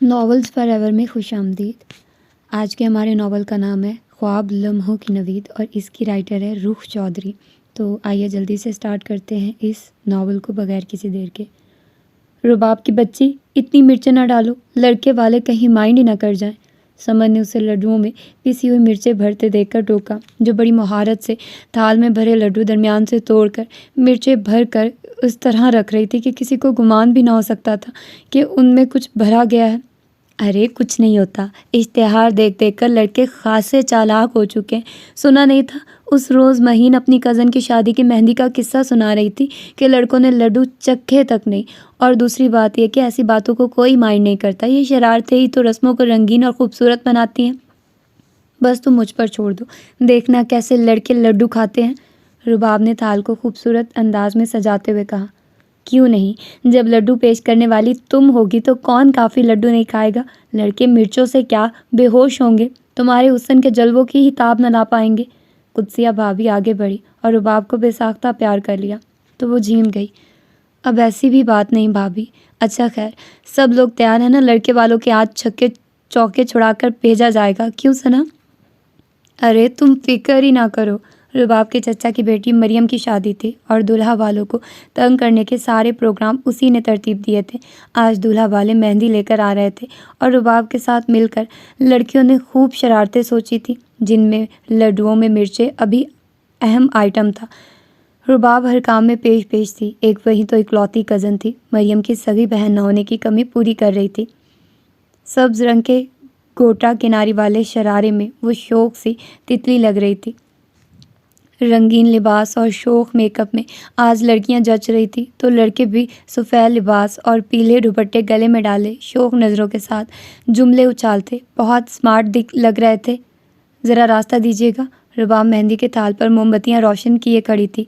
Novels for ever میں خوش آمدید۔ آج کے ہمارے ناول کا نام ہے خواب لمحوں کی نوید اور اس کی رائٹر ہے روح چودھری۔ تو آئیے جلدی سے سٹارٹ کرتے ہیں اس ناول کو بغیر کسی دیر کے۔ رباب کی بچی، اتنی مرچیں نہ ڈالو، لڑکے والے کہیں مائنڈ ہی نہ کر جائیں۔ سمن نے اسے لڈوؤں میں پسی ہوئی مرچیں بھرتے دیکھ کر ٹوکا، جو بڑی مہارت سے تھال میں بھرے لڈو درمیان سے توڑ کر مرچیں بھر کر اس طرح رکھ رہی تھی کہ کسی کو گمان بھی نہ ہو سکتا تھا کہ ان میں کچھ بھرا گیا ہے۔ ارے کچھ نہیں ہوتا، اشتہار دیکھ دیکھ کر لڑکے خاصے چالاک ہو چکے ہیں۔ سنا نہیں تھا اس روز مہین اپنی کزن کی شادی کی مہندی کا قصہ سنا رہی تھی کہ لڑکوں نے لڈو چکھے تک نہیں، اور دوسری بات یہ کہ ایسی باتوں کو کوئی مائنڈ نہیں کرتا، یہ شرارتیں ہی تو رسموں کو رنگین اور خوبصورت بناتی ہیں۔ بس تم مجھ پر چھوڑ دو، دیکھنا کیسے لڑکے لڈو کھاتے ہیں۔ رباب نے تھال کو خوبصورت انداز میں سجاتے ہوئے کہا۔ کیوں نہیں، جب لڈو پیش کرنے والی تم ہوگی تو کون کافی لڈو نہیں کھائے گا؟ لڑکے مرچوں سے کیا بے ہوش ہوں گے، تمہارے حسن کے جلووں کی ہی تاب نہ لا پائیں گے۔ قدسیہ بھابھی آگے بڑھی اور رباب کو بے ساختہ پیار کر لیا تو وہ جھیم گئی۔ اب ایسی بھی بات نہیں بھابھی۔ اچھا خیر، سب لوگ تیار ہیں نا؟ لڑکے والوں کے ہاتھ چھکے چوکے چھڑا کر بھیجا جائے گا، کیوں سنا؟ ارے تم فکر ہی نہ کرو، رباب کے چچا کی بیٹی مریم کی شادی تھی اور دولہا والوں کو تنگ کرنے کے سارے پروگرام اسی نے ترتیب دیے تھے۔ آج دولہا والے مہندی لے کر آ رہے تھے اور رباب کے ساتھ مل کر لڑکیوں نے خوب شرارتیں سوچی تھی، جن میں لڈوؤں میں مرچیں ابھی اہم آئٹم تھا۔ رباب ہر کام میں پیش تھی، ایک وہی تو اکلوتی کزن تھی، مریم کی سگی بہن نہ ہونے کی کمی پوری کر رہی تھی۔ سبز رنگ کے گوٹا کناری والے شرارے میں وہ شوق سی تتلی لگ رہی تھی۔ رنگین لباس اور شوخ میک اپ میں آج لڑکیاں جچ رہی تھی تو لڑکے بھی سفید لباس اور پیلے دوپٹے گلے میں ڈالے شوخ نظروں کے ساتھ جملے اچھالتے بہت سمارٹ لگ رہے تھے۔ ذرا راستہ دیجیے گا، رباب مہندی کے تھال پر موم بتیاں روشن کیے کھڑی تھی۔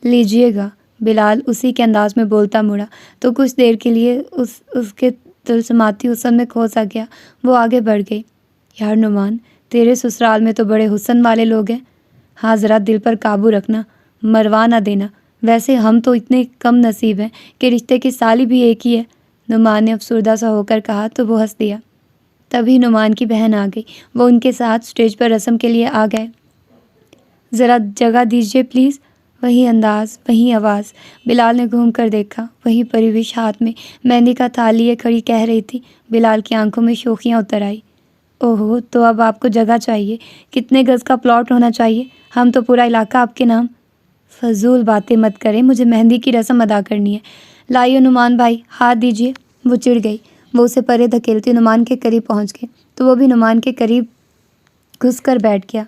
لیجیے گا، بلال اسی کے انداز میں بولتا مڑا تو کچھ دیر کے لیے اس کے تلسماتی حسن میں کھو سا گیا۔ وہ آگے بڑھ گئی۔ یار نعمان، تیرے سسرال میں تو بڑے حسن والے لوگ ہیں، ہاں ذرا دل پر قابو رکھنا، مروا نہ دینا، ویسے ہم تو اتنے کم نصیب ہیں کہ رشتے کی سالی بھی ایک ہی ہے۔ نعمان نے افسردہ سا ہو کر کہا تو وہ ہنس دیا۔ تبھی نعمان کی بہن آ گئی، وہ ان کے ساتھ اسٹیج پر رسم کے لیے آ گئے۔ ذرا جگہ دیجیے پلیز۔ وہی انداز، وہی آواز۔ بلال نے گھوم کر دیکھا، وہی پریوش ہاتھ میں مہندی کا تھال لیے کھڑی کہہ رہی تھی۔ بلال کی آنکھوں میں شوخیاں اتر آئی۔ اوہو، تو اب آپ کو جگہ چاہیے؟ کتنے گز کا پلاٹ ہونا چاہیے؟ ہم تو پورا علاقہ آپ کے نام۔ فضول باتیں مت کریں، مجھے مہندی کی رسم ادا کرنی ہے۔ لائیو نعمان بھائی، ہاتھ دیجیے۔ وہ چڑ گئی، وہ اسے پرے دھکیلتی نعمان کے قریب پہنچ گئی تو وہ بھی نعمان کے قریب گھس کر بیٹھ گیا۔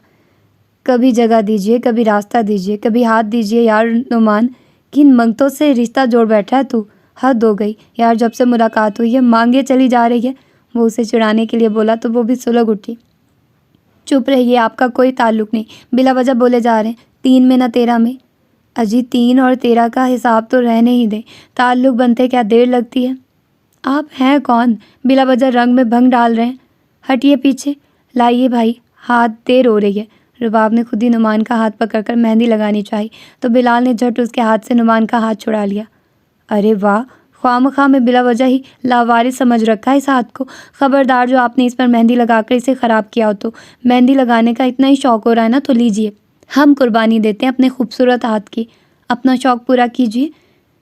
کبھی جگہ دیجیے، کبھی راستہ دیجیے، کبھی ہاتھ دیجیے۔ یار نعمان، کن منگتوں سے رشتہ جوڑ بیٹھا ہے تو؟ حد ہو گئی یار، جب سے ملاقات ہوئی ہے مانگے چلی جا رہی ہے۔ وہ اسے چڑھانے کے لیے بولا تو وہ بھی سلگ اٹھی۔ چپ رہیے، آپ کا کوئی تعلق نہیں، بلا وجہ بولے جا رہے ہیں، 3 میں نہ 13 میں۔ اجی 3 اور 13 کا حساب تو رہنے ہی دیں، تعلق بنتے کیا دیر لگتی ہے؟ آپ ہیں کون بلا وجہ رنگ میں بھنگ ڈال رہے ہیں؟ ہٹیے پیچھے۔ لائیے بھائی ہاتھ، دیر ہو رہی ہے۔ رباب نے خود ہی نعمان کا ہاتھ پکڑ کر مہندی لگانی چاہی تو بلال نے جھٹ اس کے ہاتھ سے نعمان کا ہاتھ چھڑا لیا۔ ارے واہ، خواہ مخواہ میں بلا وجہ ہی لاوارث سمجھ رکھا ہے اس ہاتھ کو۔ خبردار جو آپ نے اس پر مہندی لگا کر اسے خراب کیا ہو تو۔ مہندی لگانے کا اتنا ہی شوق ہو رہا ہے نا تو لیجیے، ہم قربانی دیتے ہیں اپنے خوبصورت ہاتھ کی، اپنا شوق پورا کیجیے۔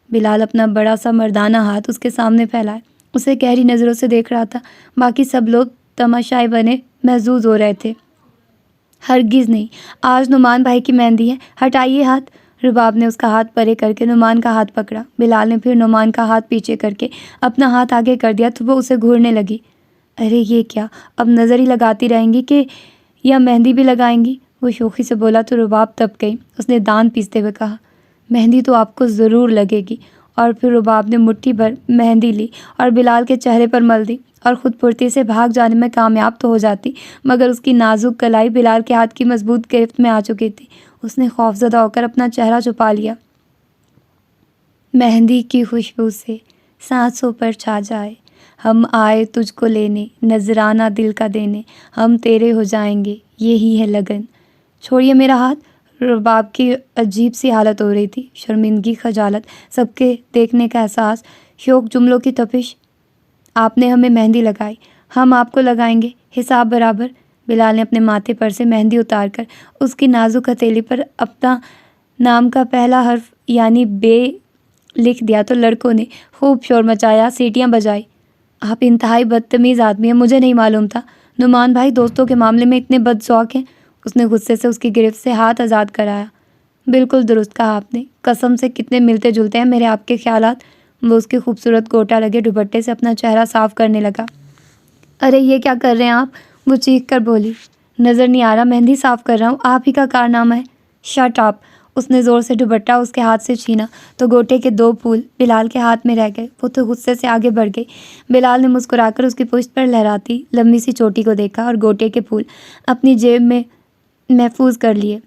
بلال اپنا بڑا سا مردانہ ہاتھ اس کے سامنے پھیلائے اسے گہری نظروں سے دیکھ رہا تھا۔ باقی سب لوگ تماشائی بنے محظوظ ہو رہے تھے۔ ہرگز نہیں، آج نعمان بھائی کی مہندی ہے، ہٹائیے ہاتھ۔ رباب نے اس کا ہاتھ پرے کر کے نعمان کا ہاتھ پکڑا۔ بلال نے پھر نعمان کا ہاتھ پیچھے کر کے اپنا ہاتھ آگے کر دیا تو وہ اسے گھورنے لگی۔ ارے یہ کیا، اب نظر ہی لگاتی رہیں گی کہ یا مہندی بھی لگائیں گی؟ وہ شوخی سے بولا تو رباب تپ گئی۔ اس نے دانت پیستے ہوئے کہا، مہندی تو آپ کو ضرور لگے گی۔ اور پھر رباب نے مٹھی بھر مہندی لی اور بلال کے چہرے پر مل دی اور خود پھرتی سے بھاگ جانے میں کامیاب تو ہو جاتی، مگر اس کی نازک کلائی بلال کے ہاتھ کی مضبوط گرفت میں آ چکی تھی۔ اس نے خوفزدہ ہو کر اپنا چہرہ چھپا لیا۔ مہندی کی خوشبو سے سانسوں پر چھا جائے، ہم آئے تجھ کو لینے، نذرانہ دل کا دینے، ہم تیرے ہو جائیں گے، یہی ہے لگن۔ چھوڑیے میرا ہاتھ۔ رباب کی عجیب سی حالت ہو رہی تھی، شرمندگی، خجالت، سب کے دیکھنے کا احساس، شوق، جملوں کی تپش۔ آپ نے ہمیں مہندی لگائی، ہم آپ کو لگائیں گے حساب برابر۔ بلال نے اپنے ماتھے پر سے مہندی اتار کر اس کی نازک ہتھیلی پر اپنا نام کا پہلا حرف یعنی بے لکھ دیا تو لڑکوں نے خوب شور مچایا، سیٹیاں بجائی۔ آپ انتہائی بدتمیز آدمی ہیں، مجھے نہیں معلوم تھا۔ نعمان بھائی دوستوں کے معاملے میں اتنے بد ذوق ہیں؟ اس نے غصے سے اس کی گرفت سے ہاتھ آزاد کرایا۔ بالکل درست کہا آپ نے، قسم سے کتنے ملتے جلتے ہیں میرے آپ کے خیالات۔ وہ اس کے خوبصورت گوٹا لگے دوپٹے سے اپنا چہرہ صاف کرنے لگا۔ ارے یہ کیا کر رہے ہیں آپ؟ وہ چیخ کر بولی۔ نظر نہیں آ رہا؟ مہندی صاف کر رہا ہوں، آپ ہی کا کارنامہ ہے۔ Shut up! اس نے زور سے دوپٹہ اس کے ہاتھ سے چھینا تو گوٹے کے 2 پھول بلال کے ہاتھ میں رہ گئے۔ وہ تو غصے سے آگے بڑھ گئی۔ بلال نے مسکرا کر اس کی پشت پر لہراتی لمبی سی چوٹی کو دیکھا اور گوٹے کے پھول اپنی جیب میں محفوظ کر لیے۔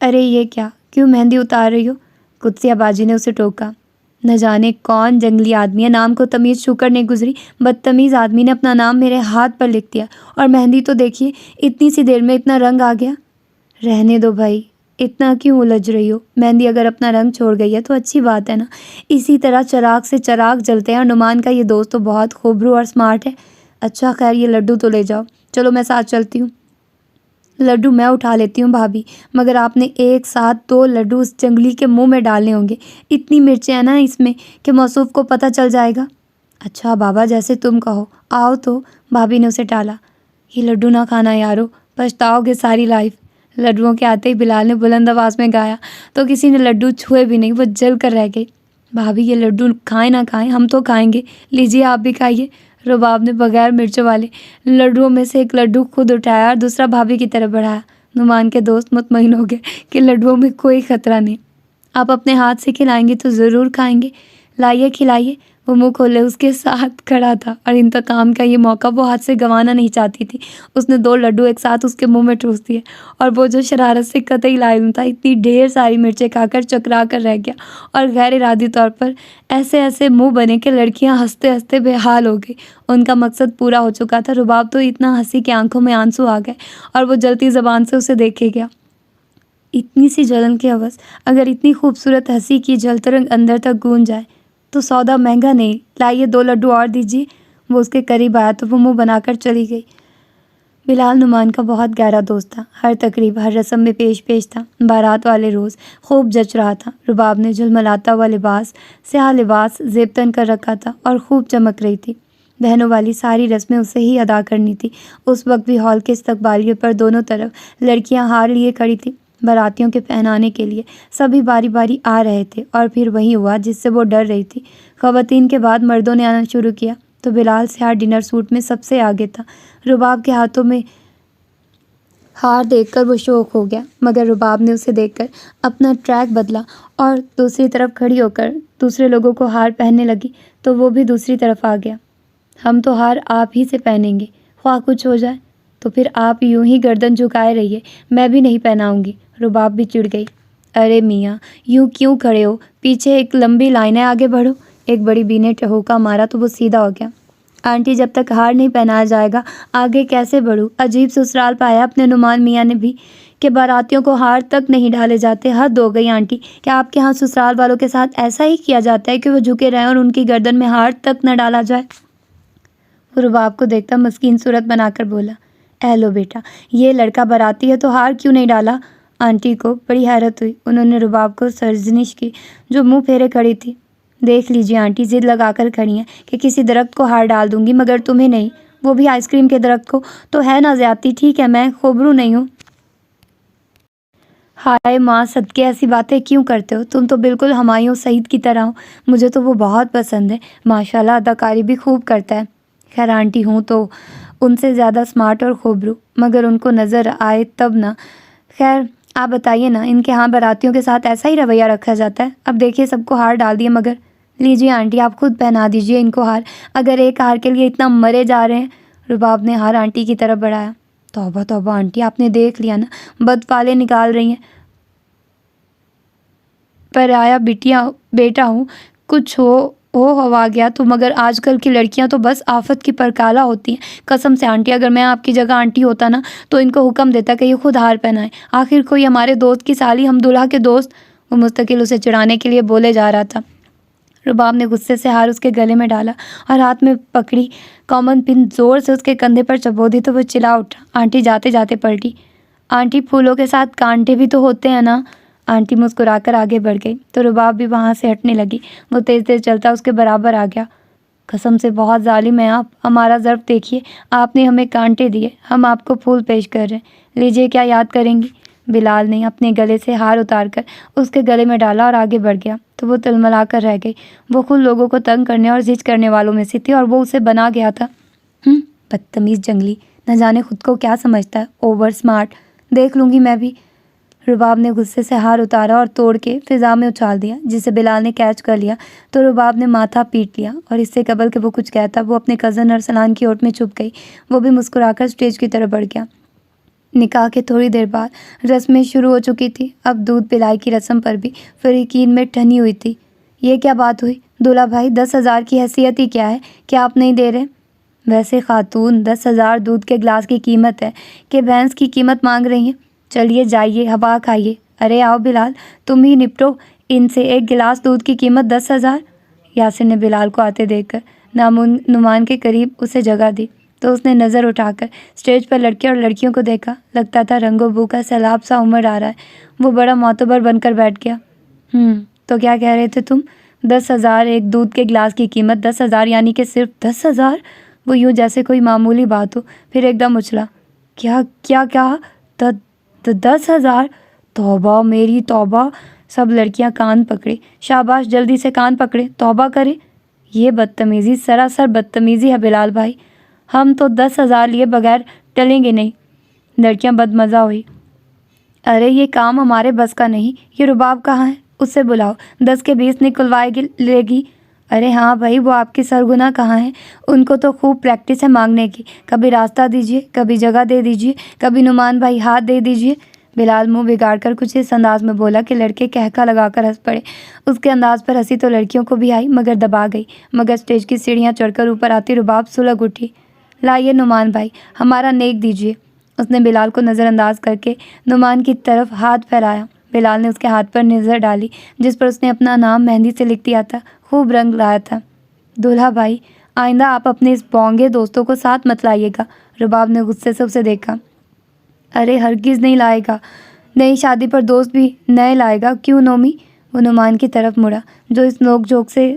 ارے یہ کیا؟ کیوں مہندی اتار رہی ہو؟ قدسیہ باجی نے اسے ٹوکا۔ نہ جانے کون جنگلی آدمی ہے، نام کو تمیز چھو کر نہیں گزری، بدتمیز آدمی نے اپنا نام میرے ہاتھ پر لکھ دیا، اور مہندی تو دیکھیے اتنی سی دیر میں اتنا رنگ آ گیا۔ رہنے دو بھائی، اتنا کیوں الجھ رہی ہو؟ مہندی اگر اپنا رنگ چھوڑ گئی ہے تو اچھی بات ہے نا، اسی طرح چراغ سے چراغ جلتے ہیں۔ اور نعمان کا یہ دوست تو بہت خوبرو اور سمارٹ ہے۔ اچھا خیر یہ لڈو تو لے جاؤ، چلو میں ساتھ چلتی ہوں۔ لڈو میں اٹھا لیتی ہوں بھابھی، مگر آپ نے ایک ساتھ 2 لڈو اس جنگلی کے منہ میں ڈالنے ہوں گے، اتنی مرچیں ہیں نا اس میں کہ موصوف کو پتہ چل جائے گا۔ اچھا بابا جیسے تم کہو، آؤ تو۔ بھابھی نے اسے ٹالا۔ یہ لڈو نہ کھانا یارو، پچھتاؤ گے ساری لائف۔ لڈوؤں کے آتے ہی بلال نے بلند آواز میں گایا تو کسی نے لڈو چھوئے بھی نہیں، وہ جل کر رہ گئی۔ بھابھی یہ لڈو کھائیں نہ کھائیں ہم تو کھائیں گے، لیجیے آپ بھی کھائیے۔ رباب نے بغیر مرچوں والے لڈوؤں میں سے ایک لڈو خود اٹھایا اور دوسرا بھابھی کی طرف بڑھایا۔ نعمان کے دوست مطمئن ہو گئے کہ لڈوؤں میں کوئی خطرہ نہیں، آپ اپنے ہاتھ سے کھلائیں گے تو ضرور کھائیں گے، لائیے کھلائیے۔ وہ منہ کھولے اس کے ساتھ کھڑا تھا اور انتقام کا یہ موقع وہ ہاتھ سے گنوانا نہیں چاہتی تھی۔ اس نے 2 لڈو ایک ساتھ اس کے منہ میں ٹھوس دیے اور وہ جو شرارت سے قطعی لائق تھا، اتنی ڈھیر ساری مرچیں کھا کر چکرا کر رہ گیا اور غیر ارادی طور پر ایسے منہ بنے کہ لڑکیاں ہنستے ہنستے بے حال ہو گئی۔ ان کا مقصد پورا ہو چکا تھا۔ رباب تو اتنا ہنسی کہ آنکھوں میں آنسو آ گئے اور وہ جلتی زبان سے اسے دیکھے گیا۔ اتنی سی جلن کے عوض اگر اتنی خوبصورت ہنسی کی جلترنگ اندر تک گونج جائے تو سودا مہنگا نہیں، لائیے 2 لڈو اور دیجیے۔ وہ اس کے قریب آیا تو وہ منہ بنا کر چلی گئی۔ بلال نعمان کا بہت گہرا دوست تھا، ہر تقریب ہر رسم میں پیش تھا۔ بارات والے روز خوب جچ رہا تھا۔ رباب نے جھلملاتا ہوا لباس، سیاہ لباس زیب تن کر رکھا تھا اور خوب چمک رہی تھی۔ بہنوں والی ساری رسمیں اسے ہی ادا کرنی تھی۔ اس وقت بھی ہال کے استقبالیے پر دونوں طرف لڑکیاں ہار لیے کھڑی تھیں باراتیوں کے پہنانے کے لیے۔ سبھی باری باری آ رہے تھے اور پھر وہی ہوا جس سے وہ ڈر رہی تھی۔ خواتین کے بعد مردوں نے آنا شروع کیا تو بلال سیاہ ڈنر سوٹ میں سب سے آگے تھا۔ رباب کے ہاتھوں میں ہار دیکھ کر وہ شوق ہو گیا، مگر رباب نے اسے دیکھ کر اپنا ٹریک بدلا اور دوسری طرف کھڑی ہو کر دوسرے لوگوں کو ہار پہننے لگی تو وہ بھی دوسری طرف آ گیا۔ ہم تو ہار آپ ہی سے پہنیں گے، خواہ کچھ ہو جائے تو پھر آپ یوں ہی گردن جھکائے رہیے، میں بھی نہیں پہناؤں گی۔ رباب بھی چڑ گئی۔ ارے میاں یوں کیوں کھڑے ہو؟ پیچھے ایک لمبی لائن ہے، آگے بڑھو۔ ایک بڑی بی نے ٹہوکا مارا تو وہ سیدھا ہو گیا۔ آنٹی جب تک ہار نہیں پہنایا جائے گا آگے کیسے بڑھوں؟ عجیب سسرال پایا اپنے نعمان میاں نے بھی کہ باراتیوں کو ہار تک نہیں ڈالے جاتے۔ حد ہو گئی آنٹی، کیا آپ کے ہاں سسرال والوں کے ساتھ ایسا ہی کیا جاتا ہے کہ وہ جھکے رہیں اور ان کی گردن میں ہار تک نہ ڈالا جائے؟ وہ رباب کو دیکھتا مسکین صورت بنا کر بولا، اے لو بیٹا، یہ لڑکا باراتی ہے تو ہار کیوں نہیں ڈالا؟ آنٹی کو بڑی حیرت ہوئی۔ انہوں نے رباب کو سرزنش کی جو منہ پھیرے کھڑی تھی۔ دیکھ لیجیے آنٹی ضد لگا کر کھڑی ہیں کہ کسی درخت کو ہار ڈال دوں گی مگر تمہیں نہیں، وہ بھی آئس کریم کے درخت کو، تو ہے نا زیادتی؟ ٹھیک ہے میں خوبرو نہیں ہوں۔ ہائے ماں صدقے ایسی باتیں کیوں کرتے ہو؟ تم تو بالکل ہمایوں سعید کی طرح ہو۔ مجھے تو وہ بہت پسند ہے، ماشاءاللہ اداکاری بھی خوب کرتا ہے۔ خیر آنٹی ہوں تو ان سے زیادہ سمارٹ اور خوبرو، مگر ان کو نظر آئے تب نا۔ خیر آپ بتائیے نا، ان کے ہاں براتیوں کے ساتھ ایسا ہی رویہ رکھا جاتا ہے؟ اب دیکھیے سب کو ہار ڈال دیے، مگر لیجیے آنٹی آپ خود پہنا دیجیے ان کو ہار، اگر ایک ہار کے لیے اتنا مرے جا رہے ہیں۔ رباب نے ہار آنٹی کی طرف بڑھایا۔ توبہ توبہ آنٹی، آپ نے دیکھ لیا نا، بد فالے نکال رہی ہیں۔ پرایا بیٹا ہوں، کچھ ہو ہوا گیا تو، مگر آج کل کی لڑکیاں تو بس آفت کی پرکالہ ہوتی ہیں۔ قسم سے آنٹی اگر میں آپ کی جگہ آنٹی ہوتا نا تو ان کو حکم دیتا کہ یہ خود ہار پہنائیں، آخر کوئی ہمارے دوست کی سالی، ہم دلہا کے دوست۔ وہ مستقل اسے چڑھانے کے لیے بولے جا رہا تھا۔ رباب نے غصے سے ہار اس کے گلے میں ڈالا اور ہاتھ میں پکڑی کامن پن زور سے اس کے کندھے پر چبو دی تو وہ چلا اٹھا۔ آنٹی جاتے جاتے پلٹی۔ آنٹی پھولوں کے ساتھ کانٹے بھی تو ہوتے ہیں نا؟ آنٹی مسکرا کر آگے بڑھ گئی تو رباب بھی وہاں سے ہٹنے لگی۔ وہ تیز تیز چلتا اس کے برابر آ گیا۔ قسم سے بہت ظالم ہیں آپ، ہمارا ظرف دیکھیے، آپ نے ہمیں کانٹے دیے، ہم آپ کو پھول پیش کر رہے ہیں، لیجیے کیا یاد کریں گی؟ بلال نے اپنے گلے سے ہار اتار کر اس کے گلے میں ڈالا اور آگے بڑھ گیا تو وہ تلملا کر رہ گئی۔ وہ خود لوگوں کو تنگ کرنے اور زج کرنے والوں میں سے تھی اور وہ اسے بنا گیا تھا۔ بدتمیز جنگلی، نہ جانے خود کو کیا سمجھتا ہے، اوور سمارٹ، دیکھ لوں گی میں بھی۔ رباب نے غصے سے ہار اتارا اور توڑ کے فضا میں اچھال دیا، جسے بلال نے کیچ کر لیا تو رباب نے ماتھا پیٹ لیا اور اس سے قبل کہ وہ کچھ کہتا وہ اپنے کزن ارسلان کی اوٹ میں چھپ گئی۔ وہ بھی مسکرا کر اسٹیج کی طرف بڑھ گیا۔ نکاح کے تھوڑی دیر بعد رسمیں شروع ہو چکی تھی۔ اب دودھ پلائی کی رسم پر بھی فریقین میں ٹھنی ہوئی تھی۔ یہ کیا بات ہوئی دولہا بھائی، 10,000 کی حیثیت ہی کیا ہے کہ آپ نہیں دے رہے؟ ویسے خاتون 10,000 دودھ کے گلاس کی قیمت ہے کہ بھینس کی قیمت مانگ رہی ہیں؟ چلیے جائیے ہوا کھائیے۔ ارے آؤ بلال، تم ہی نپٹو ان سے، ایک گلاس دودھ کی قیمت 10,000۔ یاسر نے بلال کو آتے دیکھ کر نعمان کے قریب اسے جگہ دی تو اس نے نظر اٹھا کر اسٹیج پر لڑکے اور لڑکیوں کو دیکھا۔ لگتا تھا رنگ و بو کا سیلاب سا امڑ آ رہا ہے۔ وہ بڑا معتبر بن کر بیٹھ گیا۔ تو کیا کہہ رہے تھے تم؟ 10,000 ایک دودھ کے گلاس کی قیمت، 10,000 یعنی کہ صرف 10,000؟ وہ یوں جیسے کوئی معمولی بات ہو، پھر ایک دم اچھلا۔ کیا 10,000؟ توبہ میری توبہ! سب لڑکیاں کان پکڑے۔ شاباش، جلدی سے کان پکڑے، توبہ کرے۔ یہ بدتمیزی، سراسر بدتمیزی ہے بلال بھائی، ہم تو 10,000 لیے بغیر ٹلیں گے نہیں۔ لڑکیاں بدمزہ ہوئی۔ ارے یہ کام ہمارے بس کا نہیں، یہ رباب کہاں ہے؟ اس سے بلاؤ، 10 کے 20 نکلوائے لے گی۔ ارے ہاں بھائی، وہ آپ کی سرگنا کہاں ہیں؟ ان کو تو خوب پریکٹس ہے مانگنے کی، کبھی راستہ دیجیے، کبھی جگہ دے دیجیے، کبھی نعمان بھائی ہاتھ دے دیجیے۔ بلال منہ بگاڑ کر کچھ اس انداز میں بولا کہ لڑکے کہکا لگا کر ہنس پڑے۔ اس کے انداز پر ہنسی تو لڑکیوں کو بھی آئی مگر دبا گئی۔ مگر اسٹیج کی سیڑھیاں چڑھ کر اوپر آتی رباب سلگ اٹھی۔ لائیے نعمان بھائی، ہمارا نیک دیجیے۔ اس نے بلال کو نظر انداز کر کے نعمان کی طرف ہاتھ پھیلایا۔ بلال نے اس کے ہاتھ پر نظر ڈالی جس پر اس نے اپنا نام مہندی سے لکھ دیا تھا، خوب رنگ لایا تھا۔ دولہا بھائی، آئندہ آپ اپنے اس بونگے دوستوں کو ساتھ مت لائیے گا۔ رباب نے غصے سے اسے دیکھا۔ ارے ہرگز نہیں لائے گا، نئی شادی پر دوست بھی نئے لائے گا، کیوں نومی؟ وہ نعمان کی طرف مڑا جو اس نوک جھوک سے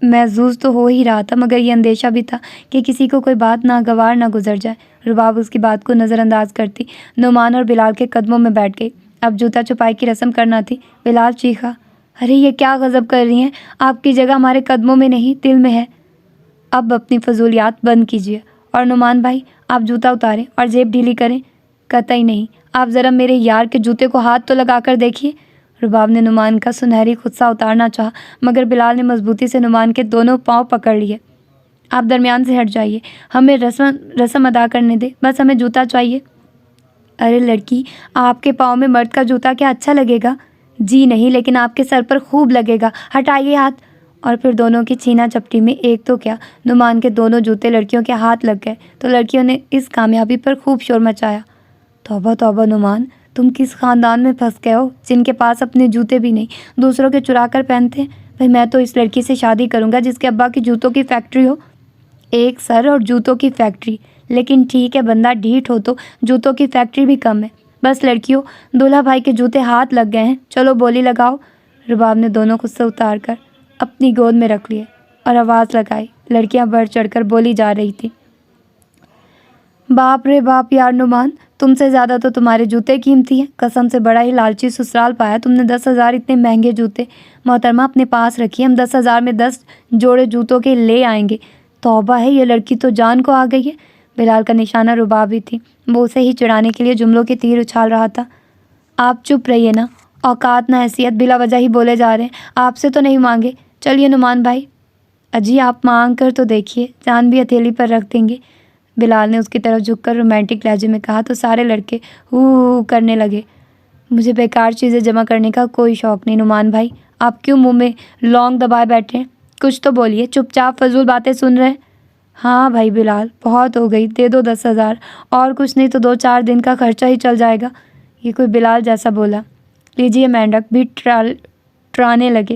محظوظ تو ہو ہی رہا تھا مگر یہ اندیشہ بھی تھا کہ کسی کو کوئی بات ناگوار نہ گزر جائے۔ رباب اس کی بات کو نظر انداز کرتی نعمان اور بلال کے قدموں میں بیٹھ گئی۔ اب جوتا چھپائی کی رسم کرنا تھی۔ بلال چیخا، ارے یہ کیا غضب کر رہی ہیں؟ آپ کی جگہ ہمارے قدموں میں نہیں، دل میں ہے۔ اب اپنی فضولیات بند کیجیے۔ اور نعمان بھائی، آپ جوتا اتاریں اور جیب ڈھیلی کریں۔ قطعی نہیں، آپ ذرا میرے یار کے جوتے کو ہاتھ تو لگا کر دیکھیے۔ رباب نے نعمان کا سنہری خدشہ اتارنا چاہا مگر بلال نے مضبوطی سے نعمان کے دونوں پاؤں پکڑ لیے۔ آپ درمیان سے ہٹ جائیے، ہمیں رسم ادا کرنے دے، بس ہمیں جوتا چاہیے۔ ارے لڑکی، آپ کے پاؤں میں مرد کا جوتا کیا اچھا لگے گا؟ جی نہیں، لیکن آپ کے سر پر خوب لگے گا، ہٹائیے ہاتھ۔ اور پھر دونوں کی چھینا چپٹی میں ایک تو کیا، نعمان کے دونوں جوتے لڑکیوں کے ہاتھ لگ گئے تو لڑکیوں نے اس کامیابی پر خوب شور مچایا۔ توبہ توبہ نعمان، تم کس خاندان میں پھنس گئے ہو جن کے پاس اپنے جوتے بھی نہیں، دوسروں کے چرا کر پہنتے ہیں؟ بھائی میں تو اس لڑکی سے شادی کروں گا جس کے ابا کی جوتوں کی فیکٹری ہو۔ ایک سر اور جوتوں کی فیکٹری، لیکن ٹھیک ہے بندہ ڈھیٹ ہو تو جوتوں کی فیکٹری بھی کم ہے۔ بس لڑکیوں، دولہا بھائی کے جوتے ہاتھ لگ گئے ہیں، چلو بولی لگاؤ۔ رباب نے دونوں خود سے اتار کر اپنی گود میں رکھ لیے اور آواز لگائی۔ لڑکیاں بڑھ چڑھ کر بولی جا رہی تھی، باپ رے باپ یار نعمان، تم سے زیادہ تو تمہارے جوتے قیمتی ہیں، قسم سے بڑا ہی لالچی سسرال پایا تم نے۔ 10,000 اتنے مہنگے جوتے؟ محترمہ اپنے پاس رکھیے، ہم 10,000 میں 10 جوڑے جوتوں کے لے آئیں گے۔ توبہ ہے، یہ لڑکی تو جان کو آ گئی ہے۔ بلال کا نشانہ رباب ہی تھی، وہ اسے ہی چڑھانے کے لیے جملوں کے تیر اچھال رہا تھا۔ آپ چپ رہیے نا، اوقات نہ حیثیت، بلا وجہ ہی بولے جا رہے ہیں، آپ سے تو نہیں مانگے۔ چلیے نعمان بھائی، اجی آپ مانگ کر تو دیکھیے، جان بھی ہتھیلی پر رکھ دیں گے۔ بلال نے اس کی طرف جھک کر رومانٹک لہجے میں کہا تو سارے لڑکے ہو کرنے لگے۔ مجھے بیکار چیزیں جمع کرنے کا کوئی شوق نہیں نعمان بھائی، آپ کیوں منہ میں لونگ دبائے بیٹھے ہیں؟ کچھ تو بولیے، چپ چاپ فضول باتیں سن رہے ہیں۔ ہاں بھائی بلال، بہت ہو گئی، دے دو 10,000، اور کچھ نہیں تو 2-4 دن کا خرچہ ہی چل جائے گا۔ یہ کوئی بلال جیسا بولا۔ لیجیے مینڈک بھی ٹرانے لگے۔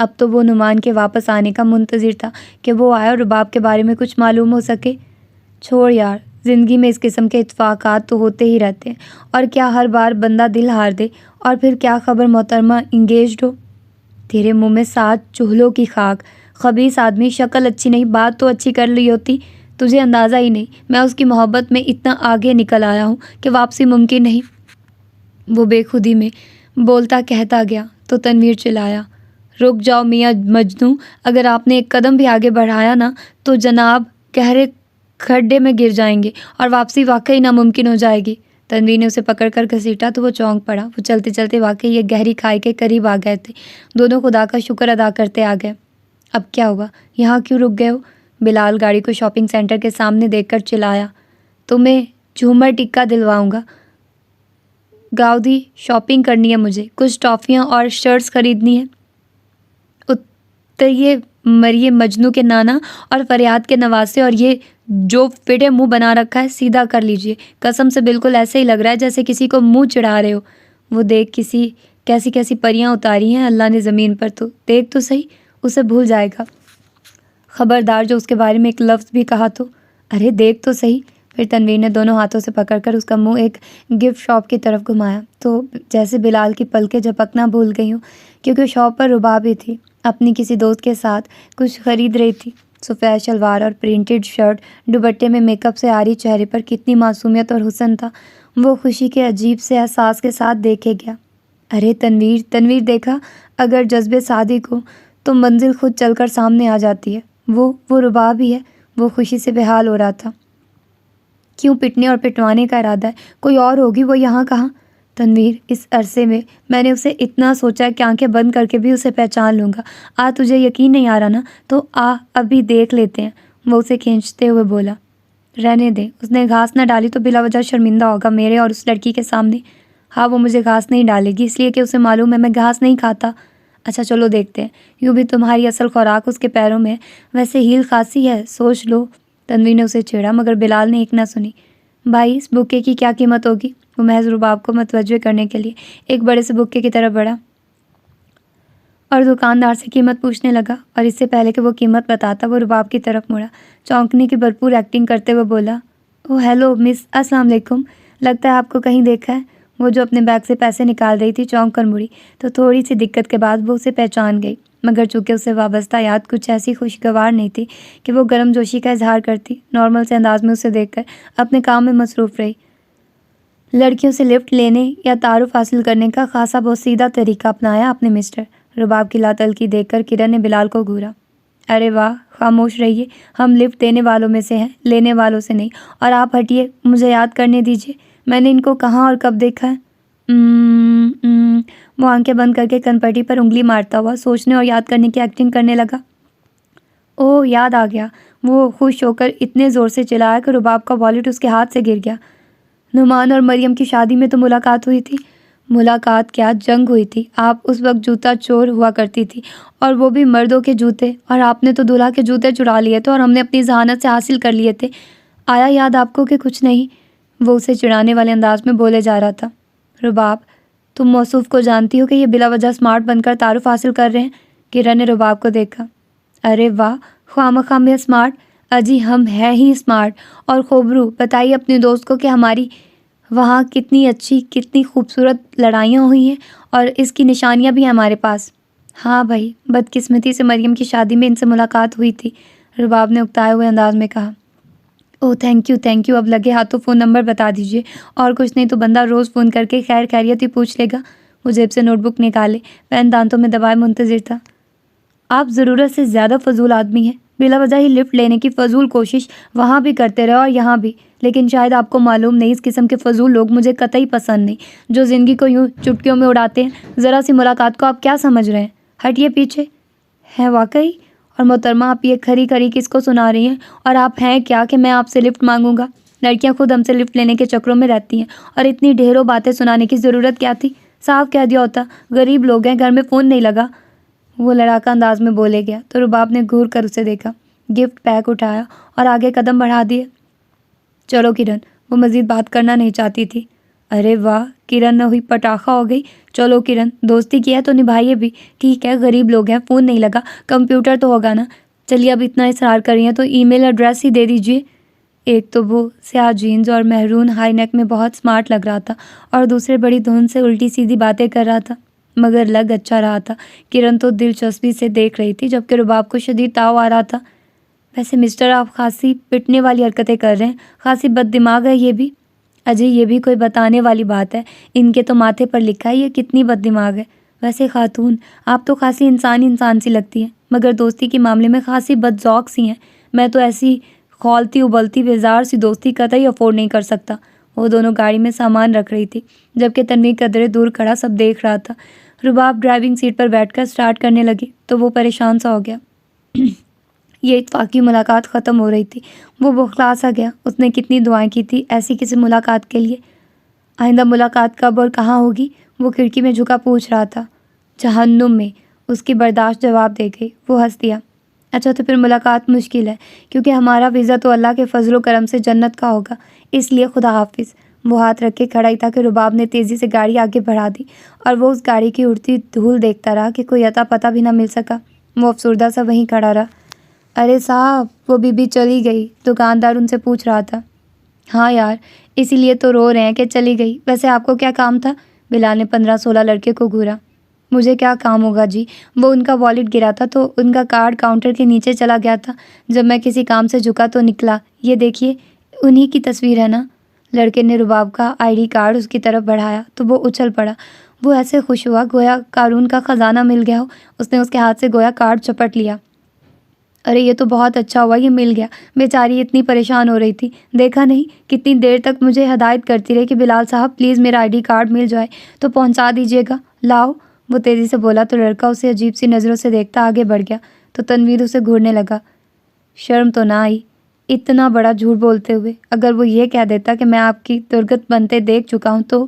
اب تو وہ نعمان کے واپس آنے کا منتظر تھا کہ وہ آئے اور رباب کے بارے میں کچھ معلوم ہو سکے۔ چھوڑ یار، زندگی میں اس قسم کے اتفاقات تو ہوتے ہی رہتے ہیں، اور کیا ہر بار بندہ دل ہار دے؟ اور پھر کیا خبر محترمہ انگیجڈ ہو؟ تیرے منہ میں 7 چولہوں کی خاک، خبیث آدمی، شکل اچھی نہیں، بات تو اچھی کر لی ہوتی، تجھے اندازہ ہی نہیں، میں اس کی محبت میں اتنا آگے نکل آیا ہوں کہ واپسی ممکن نہیں۔ وہ بے خودی میں بولتا کہتا گیا تو تنویر چلایا، رک جاؤ میاں مجنوں، اگر آپ نے ایک قدم بھی آگے بڑھایا نا تو جناب گہرے کھڈے میں گر جائیں گے اور واپسی واقعی ناممکن ہو جائے گی۔ تنویر نے اسے پکڑ کر گھسیٹا تو وہ چونک پڑا۔ وہ چلتے چلتے واقعی ایک گہری کھائی کے قریب آ گئے تھے۔ دونوں خدا کا شکر ادا کرتے آ گئے۔ اب کیا ہوا؟ یہاں کیوں رک گئے ہو؟ بلال گاڑی کو شاپنگ سینٹر کے سامنے دیکھ کر چلایا، تمہیں جھومر ٹکا دلواؤں گا۔ گاؤدی شاپنگ کرنی ہے مجھے، کچھ ٹافیاں اور شرٹس خریدنی ہے۔ اتریے مریے مجنو کے نانا اور فریاد کے نواسے، اور یہ جو فٹے منہ بنا رکھا ہے سیدھا کر لیجئے، قسم سے بالکل ایسے ہی لگ رہا ہے جیسے کسی کو منہ چڑھا رہے ہو۔ وہ دیکھ کیسی کیسی پریاں اتاری ہیں اللہ نے زمین پر، تو دیکھ تو صحیح، اسے بھول جائے گا، خبردار جو اس کے بارے میں ایک لفظ بھی کہا تو۔ ارے دیکھ تو صحیح۔ پھر تنویر نے دونوں ہاتھوں سے پکڑ کر اس کا منہ ایک گفٹ شاپ کی طرف گھمایا تو جیسے بلال کی پلکیں جھپکنا بھول گئی ہوں، کیونکہ شاپ پر رباب ہی تھی، اپنی کسی دوست کے ساتھ کچھ خرید رہی تھی۔ سفید شلوار اور پرنٹڈ شرٹ، دوپٹے میں میک اپ سے آری چہرے پر کتنی معصومیت اور حسن تھا۔ وہ خوشی کے عجیب سے احساس کے ساتھ دیکھے گیا۔ ارے تنویر دیکھا، اگر جذبے صادق ہو تو منزل خود چل کر سامنے آ جاتی ہے۔ وہ رباب ہی ہے۔ وہ خوشی سے بے حال ہو رہا تھا۔ کیوں پٹنے اور پٹوانے کا ارادہ ہے؟ کوئی اور ہوگی، وہ یہاں کہاں؟ تنویر، اس عرصے میں نے اسے اتنا سوچا کہ آنکھیں بند کر کے بھی اسے پہچان لوں گا۔ تجھے یقین نہیں آ رہا نا؟ تو ابھی دیکھ لیتے ہیں۔ وہ اسے کھینچتے ہوئے بولا۔ رہنے دے، اس نے گھاس نہ ڈالی تو بلا وجہ شرمندہ ہوگا میرے اور اس لڑکی کے سامنے۔ ہاں، وہ مجھے گھاس نہیں ڈالے گی، اس لیے کہ اسے معلوم ہے میں گھاس نہیں کھاتا۔ اچھا چلو دیکھتے ہیں، یوں بھی تمہاری اصل خوراک اس کے پیروں میں، ویسے ہیل خاصی ہے، سوچ لو۔ تنویر نے اسے چھیڑا مگر بلال نے ایک نہ سنی۔ بھائی، اس بکے کی کیا قیمت ہوگی؟ وہ محض رباب کو متوجہ کرنے کے لیے ایک بڑے سے بکے کی طرف بڑھا اور دکاندار سے قیمت پوچھنے لگا، اور اس سے پہلے کہ وہ قیمت بتاتا وہ رباب کی طرف مڑا، چونکنے کی بھرپور ایکٹنگ کرتے ہوئے بولا، او ہیلو مس، السلام علیکم، لگتا ہے آپ کو کہیں دیکھا ہے۔ وہ جو اپنے بیگ سے پیسے نکال رہی تھی چونک کر مڑی تو تھوڑی سی دقت کے بعد وہ اسے پہچان گئی، مگر چونکہ اسے وابستہ یاد کچھ ایسی خوشگوار نہیں تھی کہ وہ گرم جوشی کا اظہار کرتی، نارمل سے انداز میں اسے دیکھ کر اپنے کام میں مصروف رہی۔ لڑکیوں سے لفٹ لینے یا تعارف حاصل کرنے کا خاصا بہت سیدھا طریقہ اپنایا آپ نے مسٹر۔ رباب کی لاتلکی دیکھ کر کرن نے بلال کو گھورا۔ ارے واہ، خاموش رہیے، ہم لفٹ دینے والوں میں سے ہیں، لینے والوں سے نہیں، اور آپ ہٹیے، مجھے یاد کرنے دیجیے، میں نے ان کو کہاں اور کب دیکھا ہے؟ وہ آنکھیں بند کر کے کنپٹی پر انگلی مارتا ہوا سوچنے اور یاد کرنے کی ایکٹنگ کرنے لگا۔ اوہ، یاد آ گیا۔ وہ خوش ہو کر اتنے زور سے چلایا کہ رباب کا والیٹ اس کے ہاتھ سے گر گیا۔ نعمان اور مریم کی شادی میں تو ملاقات ہوئی تھی۔ ملاقات کیا، جنگ ہوئی تھی۔ آپ اس وقت جوتا چور ہوا کرتی تھی، اور وہ بھی مردوں کے جوتے، اور آپ نے تو دولہا کے جوتے چرا لیے تھے اور ہم نے اپنی ذہانت سے حاصل کر لیے تھے۔ آیا یاد آپ کو کہ کچھ نہیں؟ وہ اسے چڑھانے والے انداز میں بولے جا رہا تھا۔ رباب، تم موصوف کو جانتی ہو کہ یہ بلا وجہ اسمارٹ بن کر تعارف حاصل کر رہے ہیں؟ کرن نے رباب کو دیکھا۔ ارے واہ، خواہ میں اسمارٹ؟ اجی ہم ہیں ہی اسمارٹ اور خوبرو۔ بتائیے اپنے دوست کو کہ ہماری وہاں کتنی اچھی، کتنی خوبصورت لڑائیاں ہوئی ہیں، اور اس کی نشانیاں بھی ہیں ہمارے پاس۔ ہاں بھائی، بدقسمتی سے مریم کی شادی میں ان سے ملاقات ہوئی تھی، رباب نے اکتائے ہوئے انداز میں کہا۔ اوہ تھینک یو، اب لگے ہاتھوں فون نمبر بتا دیجیے، اور کچھ نہیں تو بندہ روز فون کر کے خیر خیریت ہی پوچھ لے گا۔ وہ جیب سے نوٹ بک نکالے، پین دانتوں میں دبائے منتظر تھا۔ آپ ضرورت سے زیادہ فضول آدمی ہیں، بلا وجہ ہی لفٹ لینے کی فضول کوشش وہاں بھی کرتے رہے اور یہاں بھی، لیکن شاید آپ کو معلوم نہیں، اس قسم کے فضول لوگ مجھے قطعی پسند نہیں، جو زندگی کو یوں چٹکیوں میں اڑاتے ہیں۔ ذرا سی ملاقات کو آپ کیا سمجھ رہے ہیں؟ ہٹیے پیچھے۔ ہے واقعی؟ اور محترمہ، آپ یہ کھری کس کو سنا رہی ہیں؟ اور آپ ہیں کیا کہ میں آپ سے لفٹ مانگوں گا؟ لڑکیاں خود ہم سے لفٹ لینے کے چکروں میں رہتی ہیں، اور اتنی ڈھیروں باتیں سنانے کی ضرورت کیا تھی؟ صاف کہہ دیا ہوتا، غریب لوگ ہیں، گھر میں فون نہیں لگا۔ وہ لڑاکا انداز میں بولے گیا تو رباب نے گھور کر اسے دیکھا، گفٹ پیک اٹھایا اور آگے قدم بڑھا دیے۔ چلو کرن، وہ مزید بات کرنا نہیں چاہتی تھی۔ ارے واہ، کرن نہ ہوئی پٹاخہ ہو گئی. چلو کرن، دوستی کیا ہے تو نبھائیے بھی. ٹھیک ہے، غریب لوگ ہیں، فون نہیں لگا، کمپیوٹر تو ہوگا نا. چلیے اب اتنا اصرار کر رہی ہیں تو ای میل ایڈریس ہی دے دیجیے. ایک تو وہ سیاہ جینز اور مہرون ہائی نیک میں بہت سمارٹ لگ رہا تھا اور دوسرے بڑی دھن سے الٹی سیدھی باتیں کر رہا تھا، مگر لگ اچھا رہا تھا. کرن تو دلچسپی سے دیکھ رہی تھی جبکہ رباب کو شدید تاؤ آ رہا تھا. ویسے مسٹر، آپ خاصی پٹنے والی حرکتیں کر رہے ہیں، خاصی بد دماغ ہے یہ بھی. اجے یہ بھی کوئی بتانے والی بات ہے؟ ان کے تو ماتھے پر لکھا ہے یہ کتنی بد دماغ ہے. ویسے خاتون، آپ تو خاصی انسان سی لگتی ہیں، مگر دوستی کے معاملے میں خاصی بد ذوق سی ہیں. میں تو ایسی کھولتی ابلتی بیزار سی دوستی قطعی افورڈ نہیں کر سکتا. وہ دونوں گاڑی میں سامان رکھ رہی تھی جبکہ تنویر قدرے دور کھڑا سب دیکھ رہا تھا. رباب ڈرائیونگ سیٹ پر بیٹھ کر سٹارٹ کرنے لگی تو وہ پریشان سا ہو گیا. یہ اتفاقی ملاقات ختم ہو رہی تھی. وہ بوکھلا سا گیا. اس نے کتنی دعائیں کی تھی ایسی کسی ملاقات کے لیے. آئندہ ملاقات کب اور کہاں ہوگی؟ وہ کھڑکی میں جھکا پوچھ رہا تھا. جہنم میں، اس کی برداشت جواب دے گئی. وہ ہنس دیا. اچھا تو پھر ملاقات مشکل ہے کیونکہ ہمارا ویزا تو اللہ کے فضل و کرم سے جنت کا ہوگا، اس لیے خدا حافظ. وہ ہاتھ رکھ کے کھڑا ہی تھا کہ رباب نے تیزی سے گاڑی آگے بڑھا دی اور وہ اس گاڑی کی اڑتی دھول دیکھتا رہا کہ کوئی اتا پتہ بھی نہ مل سکا. وہ افسردہ سا وہیں کھڑا رہا. ارے صاحب، وہ بی بی چلی گئی؟ دکاندار ان سے پوچھ رہا تھا. ہاں یار، اسی لیے تو رو رہے ہیں کہ چلی گئی. ویسے آپ کو کیا کام تھا؟ بلال نے 15-16 لڑکے کو گھورا. مجھے کیا کام ہوگا جی، وہ ان کا والیٹ گرا تھا تو ان کا کارڈ کاؤنٹر کے نیچے چلا گیا تھا. جب میں کسی کام سے جھکا تو نکلا. یہ دیکھیے، انہی کی تصویر ہے نا. لڑکے نے رباب کا آئی ڈی کارڈ اس کی طرف بڑھایا تو وہ اچھل پڑا. وہ ایسے خوش ہوا گویا قارون کا خزانہ مل گیا ہو. اس نے اس کے ہاتھ سے گویا کارڈ چپٹ لیا. ارے یہ تو بہت اچھا ہوا یہ مل گیا. بیچاری اتنی پریشان ہو رہی تھی، دیکھا نہیں کتنی دیر تک مجھے ہدایت کرتی رہی کہ بلال صاحب پلیز میرا آئی ڈی کارڈ مل جائے تو پہنچا دیجیے گا. لاؤ. وہ تیزی سے بولا تو لڑکا اسے عجیب سی نظروں سے دیکھتا آگے بڑھ گیا تو تنویر اسے گھورنے لگا. شرم تو نہ آئی اتنا بڑا جھوٹ بولتے ہوئے؟ اگر وہ یہ کہہ دیتا کہ میں آپ کی درگت بنتے دیکھ چکا ہوں تو؟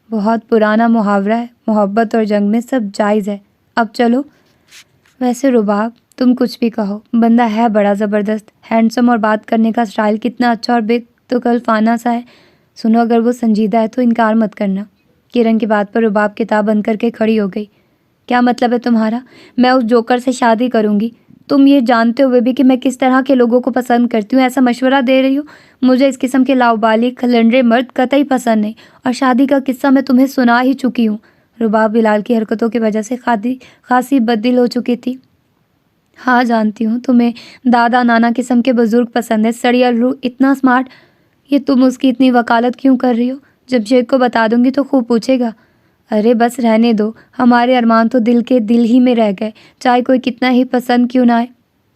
بہت پرانا محاورہ ہے، محبت اور جنگ میں سب جائز ہے. اب چلو. ویسے رباب، تم کچھ بھی کہو، بندہ ہے بڑا زبردست، ہینڈسم اور بات کرنے کا سٹائل کتنا اچھا اور بے تکلفانہ سا ہے. سنو، اگر وہ سنجیدہ ہے تو انکار مت کرنا. کرن کی بات پر رباب کتاب بند کر کے کھڑی ہو گئی. کیا مطلب ہے تمہارا؟ میں اس جوکر سے شادی کروں گی؟ تم یہ جانتے ہوئے بھی کہ میں کس طرح کے لوگوں کو پسند کرتی ہوں ایسا مشورہ دے رہی ہو؟ مجھے اس قسم کے لاؤبالی کھلنڈرے مرد قطعی پسند نہیں، اور شادی کا قصہ میں تمہیں سنا ہی چکی ہوں. رباب بلال کی حرکتوں کی وجہ سے خاصی بددل ہو چکی تھی. ہاں جانتی ہوں، تمہیں دادا نانا قسم کے بزرگ پسند ہے. سڑی الروح، اتنا سمارٹ. یہ تم اس کی اتنی وکالت کیوں کر رہی ہو؟ جمشید کو بتا دوں گی تو خوب پوچھے گا. ارے بس رہنے دو، ہمارے ارمان تو دل کے دل ہی میں رہ گئے، چاہے کوئی کتنا ہی پسند کیوں نہ آئے.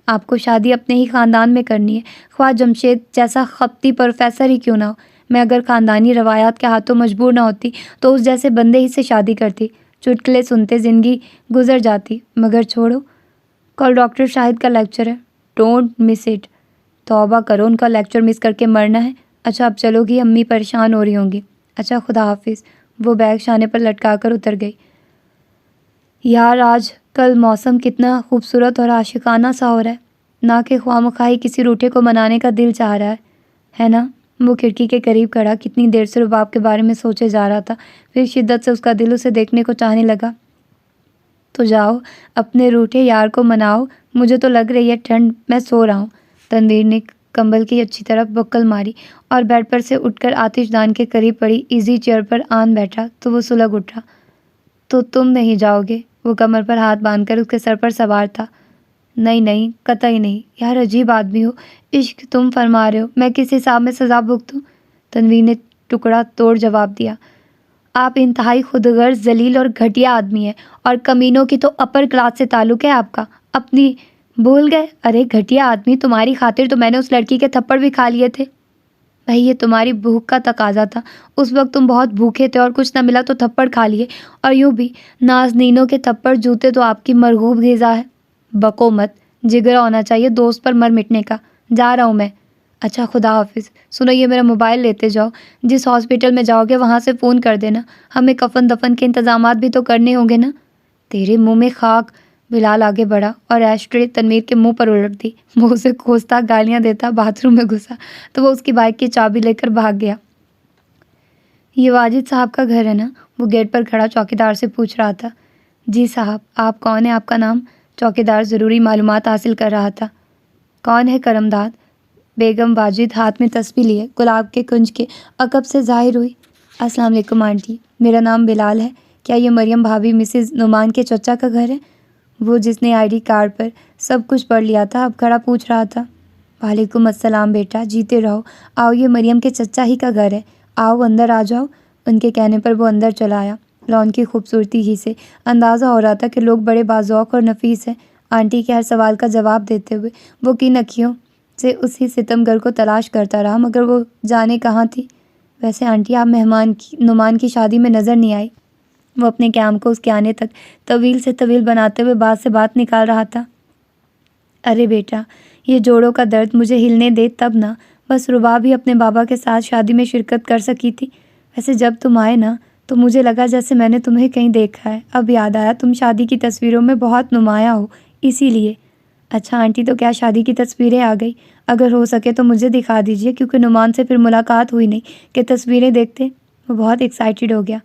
آپ کو شادی اپنے ہی خاندان میں کرنی ہے، خواہ جمشید جیسا خپتی پروفیسر ہی کیوں نہ ہو. میں اگر خاندانی روایات کے ہاتھوں مجبور نہ ہوتی تو اس جیسے بندے ہی سے شادی کرتی، چٹکلے سنتے زندگی گزر جاتی. مگر چھوڑو، کل ڈاکٹر شاہد کا لیکچر ہے، ڈونٹ مس اٹ. توبہ کرو، ان کا لیکچر مس کر کے مرنا ہے. اچھا اب چلو گی، امی پریشان ہو رہی ہوں گی. اچھا خدا حافظ. وہ بیگ شانے پر لٹکا کر اتر گئی. یار آج کل موسم کتنا خوبصورت اور عاشقانہ سا ہو رہا ہے، نہ کہ خواہ مخواہ کسی روٹھے کو منانے کا دل چاہ رہا ہے نا. وہ کھڑکی کے قریب کھڑا کتنی دیر سے رباب کے بارے میں سوچے جا رہا تھا، پھر شدت سے اس کا دل اسے دیکھنے کو چاہنے لگا. تو جاؤ اپنے روٹھے یار کو مناؤ، مجھے تو لگ رہی ہے ٹھنڈ، میں سو رہا ہوں. تنویر نے کمبل کی اچھی طرف بکل ماری اور بیڈ پر سے اٹھ کر آتش دان کے قریب پڑی ایزی چیئر پر آن بیٹھا تو وہ سلگ اٹھا. تو تم نہیں جاؤ گے؟ وہ کمر پر ہاتھ باندھ کر اس کے سر پر سوار تھا. نہیں قطعی نہیں. یار عجیب آدمی ہو، عشق تم فرما رہے ہو، میں کس حساب میں سزا بھگتوں؟ تنویر نے ٹکڑا توڑ جواب دیا. آپ انتہائی خودغرض، ذلیل اور گھٹیا آدمی ہیں، اور کمینوں کی تو اپر کلاس سے تعلق ہے آپ کا. اپنی بھول گئے؟ ارے گھٹیا آدمی، تمہاری خاطر تو میں نے اس لڑکی کے تھپڑ بھی کھا لیے تھے. بھائی یہ تمہاری بھوک کا تقاضا تھا، اس وقت تم بہت بھوکے تھے اور کچھ نہ ملا تو تھپڑ کھا لیے. اور یوں بھی نازنینوں کے تھپڑ جوتے تو آپ کی مرغوب غذا ہے. بکو مت، جگرا ہونا چاہیے دوست پر مر مٹنے کا. جا رہا ہوں میں. اچھا خدا حافظ. سنو، یہ میرا موبائل لیتے جاؤ، جس ہاسپٹل میں جاؤ گے وہاں سے فون کر دینا، ہمیں کفن دفن کے انتظامات بھی تو کرنے ہوں گے نا. تیرے منہ میں خاک. بلال آگے بڑھا اور ایش ٹرے تنویر کے منہ پر الٹ دی. وہ اسے کوستا گالیاں دیتا باتھ روم میں گھسا تو وہ اس کی بائک کی چابی لے کر بھاگ گیا. یہ واجد صاحب کا گھر ہے نا؟ وہ گیٹ پر کھڑا چوکیدار سے پوچھ رہا تھا۔ جی صاحب، آپ کون ہیں؟ آپ کا نام؟ چوکیدار ضروری معلومات حاصل کر رہا تھا۔ کون ہے کرمداد؟ بیگم واجد ہاتھ میں تسبیح لیے گلاب کے کنج کے عقب سے ظاہر ہوئی۔ السلام علیکم آنٹی، میرا نام بلال ہے۔ کیا یہ مریم بھابھی مسز نعمان کے چچا کا گھر ہے؟ وہ جس نے آئی ڈی کارڈ پر سب کچھ پڑھ لیا تھا اب کھڑا پوچھ رہا تھا۔ وعلیکم السلام بیٹا، جیتے رہو۔ آؤ، یہ مریم کے چچا ہی کا گھر ہے، آؤ اندر آ جاؤ۔ ان کے کہنے پر وہ اندر چلا آیا۔ لان کی خوبصورتی ہی سے اندازہ ہو رہا تھا کہ لوگ بڑے باذوق اور نفیس ہیں۔ آنٹی کے ہر سوال کا جواب دیتے ہوئے وہ کن اکھیوں سے اسی ستم گر کو تلاش کرتا رہا، مگر وہ جانے کہاں تھی۔ ویسے آنٹی، آپ مہمان نعمان کی شادی میں نظر نہیں آئی۔ وہ اپنے قیام کو اس کے آنے تک طویل سے طویل بناتے ہوئے بات سے بات نکال رہا تھا۔ ارے بیٹا، یہ جوڑوں کا درد مجھے ہلنے دے تب نہ، بس رباب ہی اپنے بابا کے ساتھ شادی میں شرکت کر سکی تھی۔ ویسے جب تم آئے نا تو مجھے لگا جیسے میں نے تمہیں کہیں دیکھا ہے۔ اب یاد آیا تم شادی کی تصویروں میں بہت نمایاں ہو، اسی لیے۔ اچھا آنٹی، تو کیا شادی کی تصویریں آ گئی؟ اگر ہو سکے تو مجھے دکھا دیجیے، کیونکہ نعمان سے پھر ملاقات ہوئی نہیں کہ تصویریں دیکھتے۔ وہ بہت ایکسائٹیڈ ہو گیا۔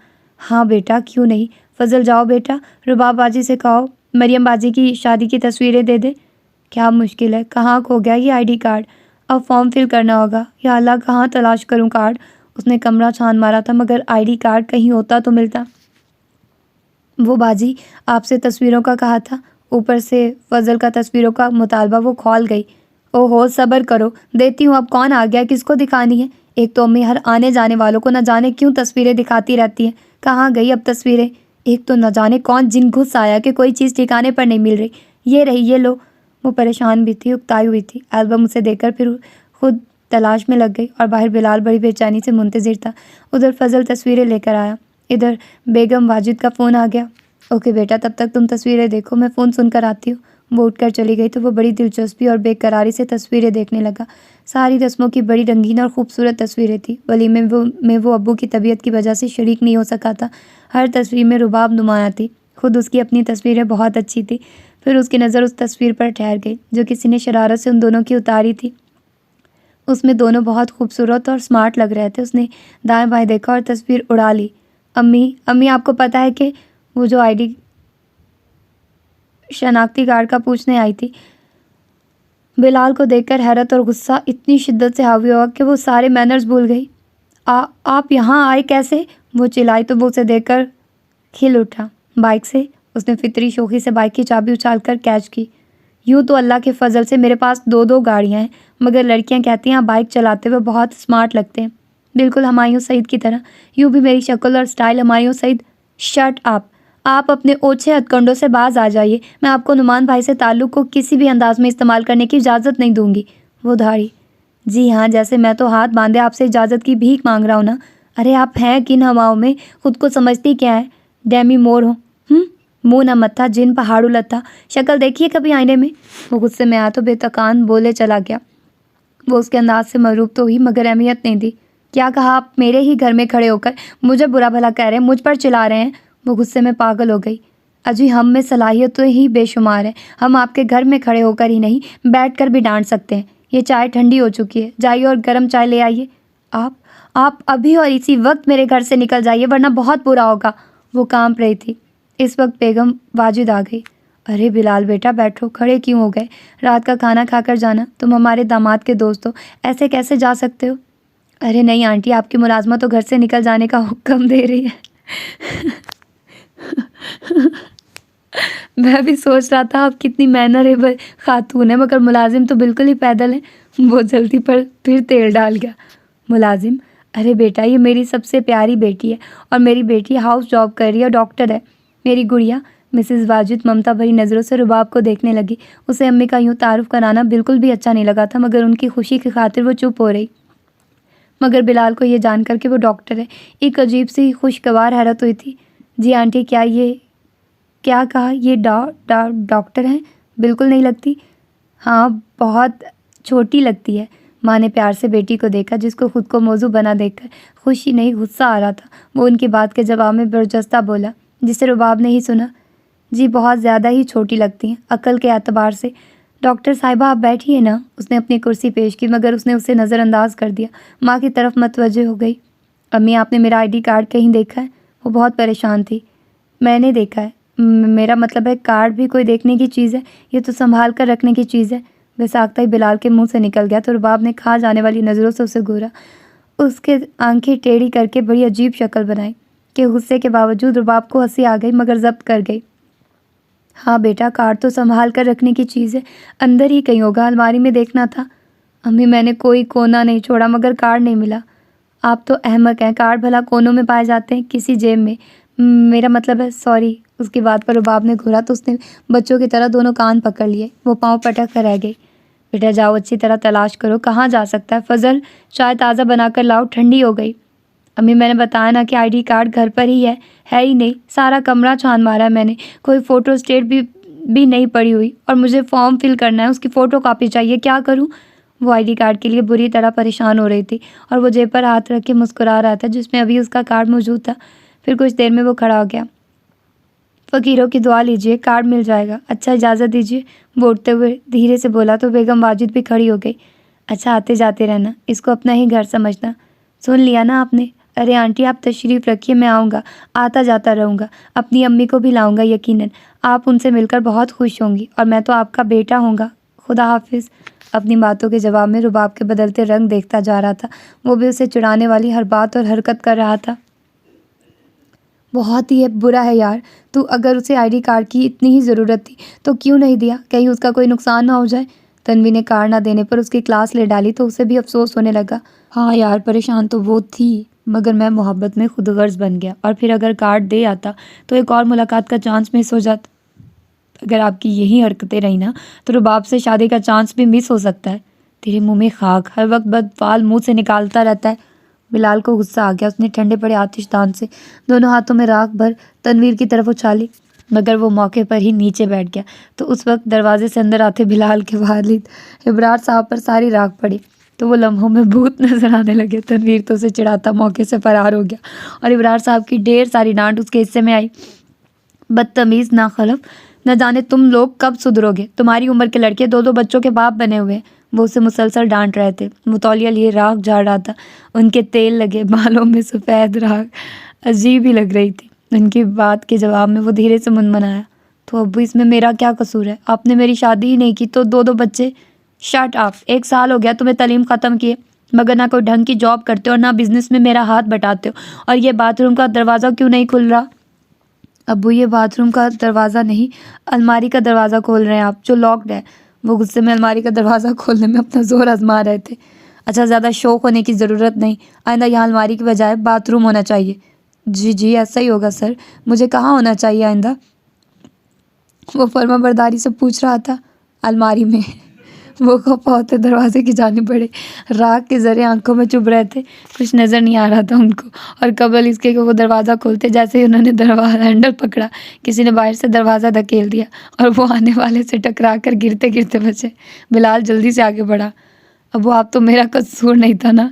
ہاں بیٹا، کیوں نہیں؟ فضل جاؤ بیٹا، رباب باجی سے کہو مریم باجی کی شادی کی تصویریں دے دے۔ کیا مشکل ہے، کہاں کھو گیا یہ آئی ڈی کارڈ؟ اب فارم فل کرنا ہوگا۔ یا اللہ، کہاں تلاش کروں کارڈ؟ اس نے کمرہ چھان مارا تھا، مگر آئی ڈی کارڈ کہیں ہوتا تو ملتا۔ وہ باجی آپ سے تصویروں کا کہا تھا۔ اوپر سے فضل کا تصویروں کا مطالبہ وہ کھول گئی۔ او ہو، صبر کرو، دیتی ہوں۔ اب کون آ گیا، کس کو دکھانی ہے؟ ایک تو امی ہر آنے جانے والوں کو نہ جانے کیوں تصویریں دکھاتی رہتی ہیں۔ کہاں گئی اب تصویریں؟ ایک تو نہ جانے کون جن گھس آیا کہ کوئی چیز ٹھکانے پر نہیں مل رہی۔ یہ رہی، یہ لو۔ وہ پریشان بھی تھی، اکتائی ہوئی تھی۔ البم اسے دے کر پھر خود تلاش میں لگ گئی، اور باہر بلال بڑی بے چینی سے منتظر تھا۔ ادھر فضل تصویریں لے کر آیا، ادھر بیگم واجد کا فون آ گیا۔ اوکے بیٹا، تب تک تم تصویریں دیکھو، میں فون سن کر آتی ہوں۔ وہ اٹھ کر چلی گئی تو وہ بڑی دلچسپی اور بے قراری سے تصویریں دیکھنے لگا۔ ساری رسموں کی بڑی رنگین اور خوبصورت تصویریں تھیں۔ ولیمے میں وہ ابو کی طبیعت کی وجہ سے شریک نہیں ہو سکا تھا۔ ہر تصویر میں رباب نمایاں تھی۔ خود اس کی اپنی تصویریں بہت اچھی تھیں۔ پھر اس کی نظر اس تصویر پر ٹھہر گئی جو کسی نے شرارت سے ان دونوں کی اتاری تھی۔ اس میں دونوں بہت خوبصورت اور سمارٹ لگ رہے تھے۔ اس نے دائیں بائیں دیکھا اور تصویر اڑا لی۔ امی آپ کو پتہ ہے کہ وہ جو آئی ڈی شناختی کارڈ کا پوچھنے آئی تھی؟ بلال کو دیکھ کر حیرت اور غصہ اتنی شدت سے حاوی ہوا کہ وہ سارے مینرز بھول گئی۔ آپ یہاں آئے کیسے؟ وہ چلائی تو وہ اسے دیکھ کر کھل اٹھا۔ بائک سے؟ اس نے فطری شوخی سے بائک کی چابی اچھال کر کیچ کی۔ یوں تو اللہ کے فضل سے میرے پاس دو گاڑیاں ہیں، مگر لڑکیاں کہتی ہیں آپ بائک چلاتے ہوئے بہت اسمارٹ لگتے ہیں، بالکل ہمایوں سعید کی طرح۔ یوں بھی میری شکل اور style Humayun Saeed. Shut up! آپ اپنے اوچھے ہتھ کنڈوں سے باز آ جائیے۔ میں آپ کو نعمان بھائی سے تعلق کو کسی بھی انداز میں استعمال کرنے کی اجازت نہیں دوں گی۔ وہ دھاڑی۔ جی ہاں، جیسے میں تو ہاتھ باندھے آپ سے اجازت کی بھیک مانگ رہا ہوں نا۔ ارے آپ ہیں کن ہواؤں میں؟ خود کو سمجھتی کیا ہے؟ ڈیمی مور ہو؟ منہ نہ متھا، جن پہاڑو لتا، شکل دیکھیے کبھی آئینے میں؟ وہ غصے میں آیا تو بے تکان بولے چلا گیا۔ وہ اس کے انداز سے مغلوب تو ہوئی، مگر اہمیت نہیں دی۔ کیا کہا آپ؟ میرے ہی گھر میں کھڑے ہو کر مجھے برا بھلا کہہ رہے ہیں، مجھ پر چلا رہے ہیں؟ وہ غصے میں پاگل ہو گئی۔ اجی ہم میں صلاحیتیں ہی بے شمار ہیں، ہم آپ کے گھر میں کھڑے ہو کر ہی نہیں بیٹھ کر بھی ڈانٹ سکتے ہیں۔ یہ چائے ٹھنڈی ہو چکی ہے، جائیے اور گرم چائے لے آئیے۔ آپ ابھی اور اسی وقت میرے گھر سے نکل جائیے، ورنہ بہت برا ہوگا۔ وہ کانپ رہی تھی۔ اس وقت بیگم واجد آ گئی۔ ارے بلال بیٹا بیٹھو، کھڑے کیوں ہو گئے؟ رات کا کھانا کھا کر جانا، تم ہمارے داماد کے دوست ہو، ایسے کیسے جا سکتے ہو؟ ارے نہیں آنٹی، آپ کی ملازمہ تو گھر سے نکل جانے کا حکم دے رہی ہے۔ میں بھی سوچ رہا تھا آپ کتنی مینریبل خاتون ہے، مگر ملازم تو بالکل ہی پیدل ہے۔ وہ جلدی پر پھر تیل ڈال گیا۔ ملازم؟ ارے بیٹا، یہ میری سب سے پیاری بیٹی ہے، اور میری بیٹی ہاؤس جاب کر رہی ہے، ڈاکٹر ہے۔ میری گڑیا۔ مسز واجد ممتا بھری نظروں سے رباب کو دیکھنے لگی۔ اسے امی کا یوں تعارف کرانا بالکل بھی اچھا نہیں لگا تھا، مگر ان کی خوشی کی خاطر وہ چپ ہو رہی۔ مگر بلال کو یہ جان کر کہ وہ ڈاکٹر ہے، ایک عجیب سی خوشگوار حیرت ہوئی تھی۔ جی آنٹی، کیا کہا؟ یہ ڈاکٹر ہیں؟ بالکل نہیں لگتی۔ ہاں، بہت چھوٹی لگتی ہے۔ ماں نے پیار سے بیٹی کو دیکھا، جس کو خود کو موضوع بنا دیکھ کر خوشی نہیں غصہ آ رہا تھا۔ وہ ان کی بات کے جواب میں برجستہ بولا، جسے رباب نے ہی سنا۔ جی بہت زیادہ ہی چھوٹی لگتی ہیں، عقل کے اعتبار سے۔ ڈاکٹر صاحبہ آپ بیٹھیے نا۔ اس نے اپنی کرسی پیش کی، مگر اس نے اسے نظر انداز کر دیا۔ ماں کی طرف متوجہ ہو گئی۔ امی آپ نے میرا آئی ڈی کارڈ کہیں دیکھا ہے؟ وہ بہت پریشان تھی۔ میں نے دیکھا ہے، میرا مطلب ہے کارڈ بھی کوئی دیکھنے کی چیز ہے، یہ تو سنبھال کر رکھنے کی چیز ہے۔ بساختہ ہی بلال کے منہ سے نکل گیا تو رباب نے کھا جانے والی نظروں سے اسے گھورا، اس کے آنکھیں ٹیڑھی کر کے بڑی عجیب شکل بنائی کہ غصے کے باوجود رباب کو ہنسی آ گئی مگر ضبط کر گئی۔ ہاں بیٹا، کارڈ تو سنبھال کر رکھنے کی چیز ہے، اندر ہی کہیں ہوگا، الماری میں دیکھنا تھا۔ امی میں نے کوئی کونا نہیں چھوڑا مگر کارڈ نہیں ملا۔ آپ تو احمق ہیں، کارڈ بھلا کونوں میں پائے جاتے ہیں، کسی جیب میں۔ میرا مطلب ہے سوری۔ اس کی بات پر رباب نے گھورا تو اس نے بچوں کی طرح دونوں کان پکڑ لیے، وہ پاؤں پٹک کر رہ گئی۔ بیٹا جاؤ، اچھی طرح تلاش کرو، کہاں جا سکتا ہے؟ فضل چائے تازہ بنا کر لاؤ، ٹھنڈی ہو گئی۔ امی میں نے بتایا نا کہ آئی ڈی کارڈ گھر پر ہی ہے ہی نہیں، سارا کمرہ چھان مارا ہے میں نے، کوئی فوٹو اسٹیٹ بھی نہیں پڑی ہوئی، اور مجھے فارم فل کرنا ہے، اس کی فوٹو کاپی چاہیے، کیا کروں؟ وہ آئی ڈی کارڈ کے لیے بری طرح پریشان ہو رہی تھی اور وہ جیب پر ہاتھ رکھ کے مسکرا رہا تھا جس میں ابھی اس کا کارڈ موجود تھا۔ پھر کچھ دیر میں وہ کھڑا ہو گیا۔ فقیروں کی دعا لیجیے، کارڈ مل جائے گا۔ اچھا اجازت دیجیے، وہ اٹھتے ہوئے دھیرے سے بولا تو بیگم ماجد بھی کھڑی ہو گئی۔ اچھا آتے جاتے رہنا، اس کو اپنا ہی گھر سمجھنا، سن لیا نا آپ نے؟ ارے آنٹی آپ تشریف رکھیے، میں آؤں گا، آتا جاتا رہوں گا، اپنی امی کو بھی لاؤں گا، یقیناً آپ ان سے مل کر بہت خوش ہوں گی، اور میں تو آپ کا بیٹا ہوں گا، خدا حافظ۔ اپنی باتوں کے جواب میں رباب کے بدلتے رنگ دیکھتا جا رہا تھا، وہ بھی اسے چڑھانے والی ہر بات اور حرکت کر رہا تھا۔ بہت ہی برا ہے یار، تو اگر اسے آئی ڈی کارڈ کی اتنی ہی ضرورت تھی تو کیوں نہیں دیا؟ کہیں اس کا کوئی نقصان نہ ہو جائے۔ تنوی نے کارڈ نہ دینے پر اس کی کلاس لے ڈالی تو اسے بھی افسوس ہونے لگا۔ ہاں یار، پریشان تو وہ تھی مگر میں محبت میں خود غرض بن گیا، اور پھر اگر کارڈ دے آتا تو ایک اور ملاقات کا چانس مس ہو جاتا۔ اگر آپ کی یہی حرکتیں رہی نا تو رباب سے شادی کا چانس بھی مس ہو سکتا ہے۔ تیرے منہ میں خاک، ہر وقت بدفعل منہ سے نکالتا رہتا ہے۔ بلال کو غصہ آ گیا، اس نے ٹھنڈے پڑے آتش دان سے دونوں ہاتھوں میں راکھ بھر تنویر کی طرف اچھالی، مگر وہ موقع پر ہی نیچے بیٹھ گیا تو اس وقت دروازے سے اندر آتے بلال کے والد ابرار صاحب پر ساری راکھ پڑی تو وہ لمحوں میں بھوت نظر آنے لگے۔ تنویر تو اسے چڑھاتا موقع سے فرار ہو گیا اور ابرار صاحب کی ڈھیر ساری ڈانٹ اس کے حصے میں آئی۔ بدتمیز ناخلف، نہ جانے تم لوگ کب سدھرو گے، تمہاری عمر کے لڑکے دو دو بچوں کے باپ بنے ہوئے ہیں۔ وہ اسے مسلسل ڈانٹ رہے تھے۔ متولیہ لیے راکھ جھاڑ رہا تھا، ان کے تیل لگے بالوں میں سفید راکھ عجیب ہی لگ رہی تھی۔ ان کی بات کے جواب میں وہ دھیرے سے منمنایا، تو ابو اس میں میرا کیا قصور ہے؟ آپ نے میری شادی ہی نہیں کی تو دو دو بچے؟ شٹ اپ، 1 سال ہو گیا تمہیں تعلیم ختم کیے مگر نہ کوئی ڈھنگ کی جاب کرتے ہو اور نہ بزنس میں میرا ہاتھ بٹاتے ہو، اور یہ باتھ روم کا دروازہ کیوں نہیں کھل رہا؟ ابو یہ باتھ روم کا دروازہ نہیں، الماری کا دروازہ کھول رہے ہیں آپ، جو لاکڈ ہے۔ وہ غصے میں الماری کا دروازہ کھولنے میں اپنا زور آزما رہے تھے۔ اچھا زیادہ شوق ہونے کی ضرورت نہیں، آئندہ یہاں الماری کی بجائے باتھ روم ہونا چاہیے۔ جی جی ایسا ہی ہوگا سر، مجھے کہاں ہونا چاہیے آئندہ؟ وہ فرما برداری سے پوچھ رہا تھا۔ الماری میں۔ وہ خفا ہوتے دروازے کی جانب بڑھے، راکھ کے ذرے آنکھوں میں چبھ رہے تھے، کچھ نظر نہیں آ رہا تھا ان کو، اور قبل اس کے کہ وہ دروازہ کھولتے جیسے ہی انہوں نے دروازہ ہینڈل پکڑا، کسی نے باہر سے دروازہ دھکیل دیا اور وہ آنے والے سے ٹکرا کر گرتے گرتے بچے۔ بلال جلدی سے آگے بڑھا۔ ابو آپ تو میرا قصور نہیں تھا نا؟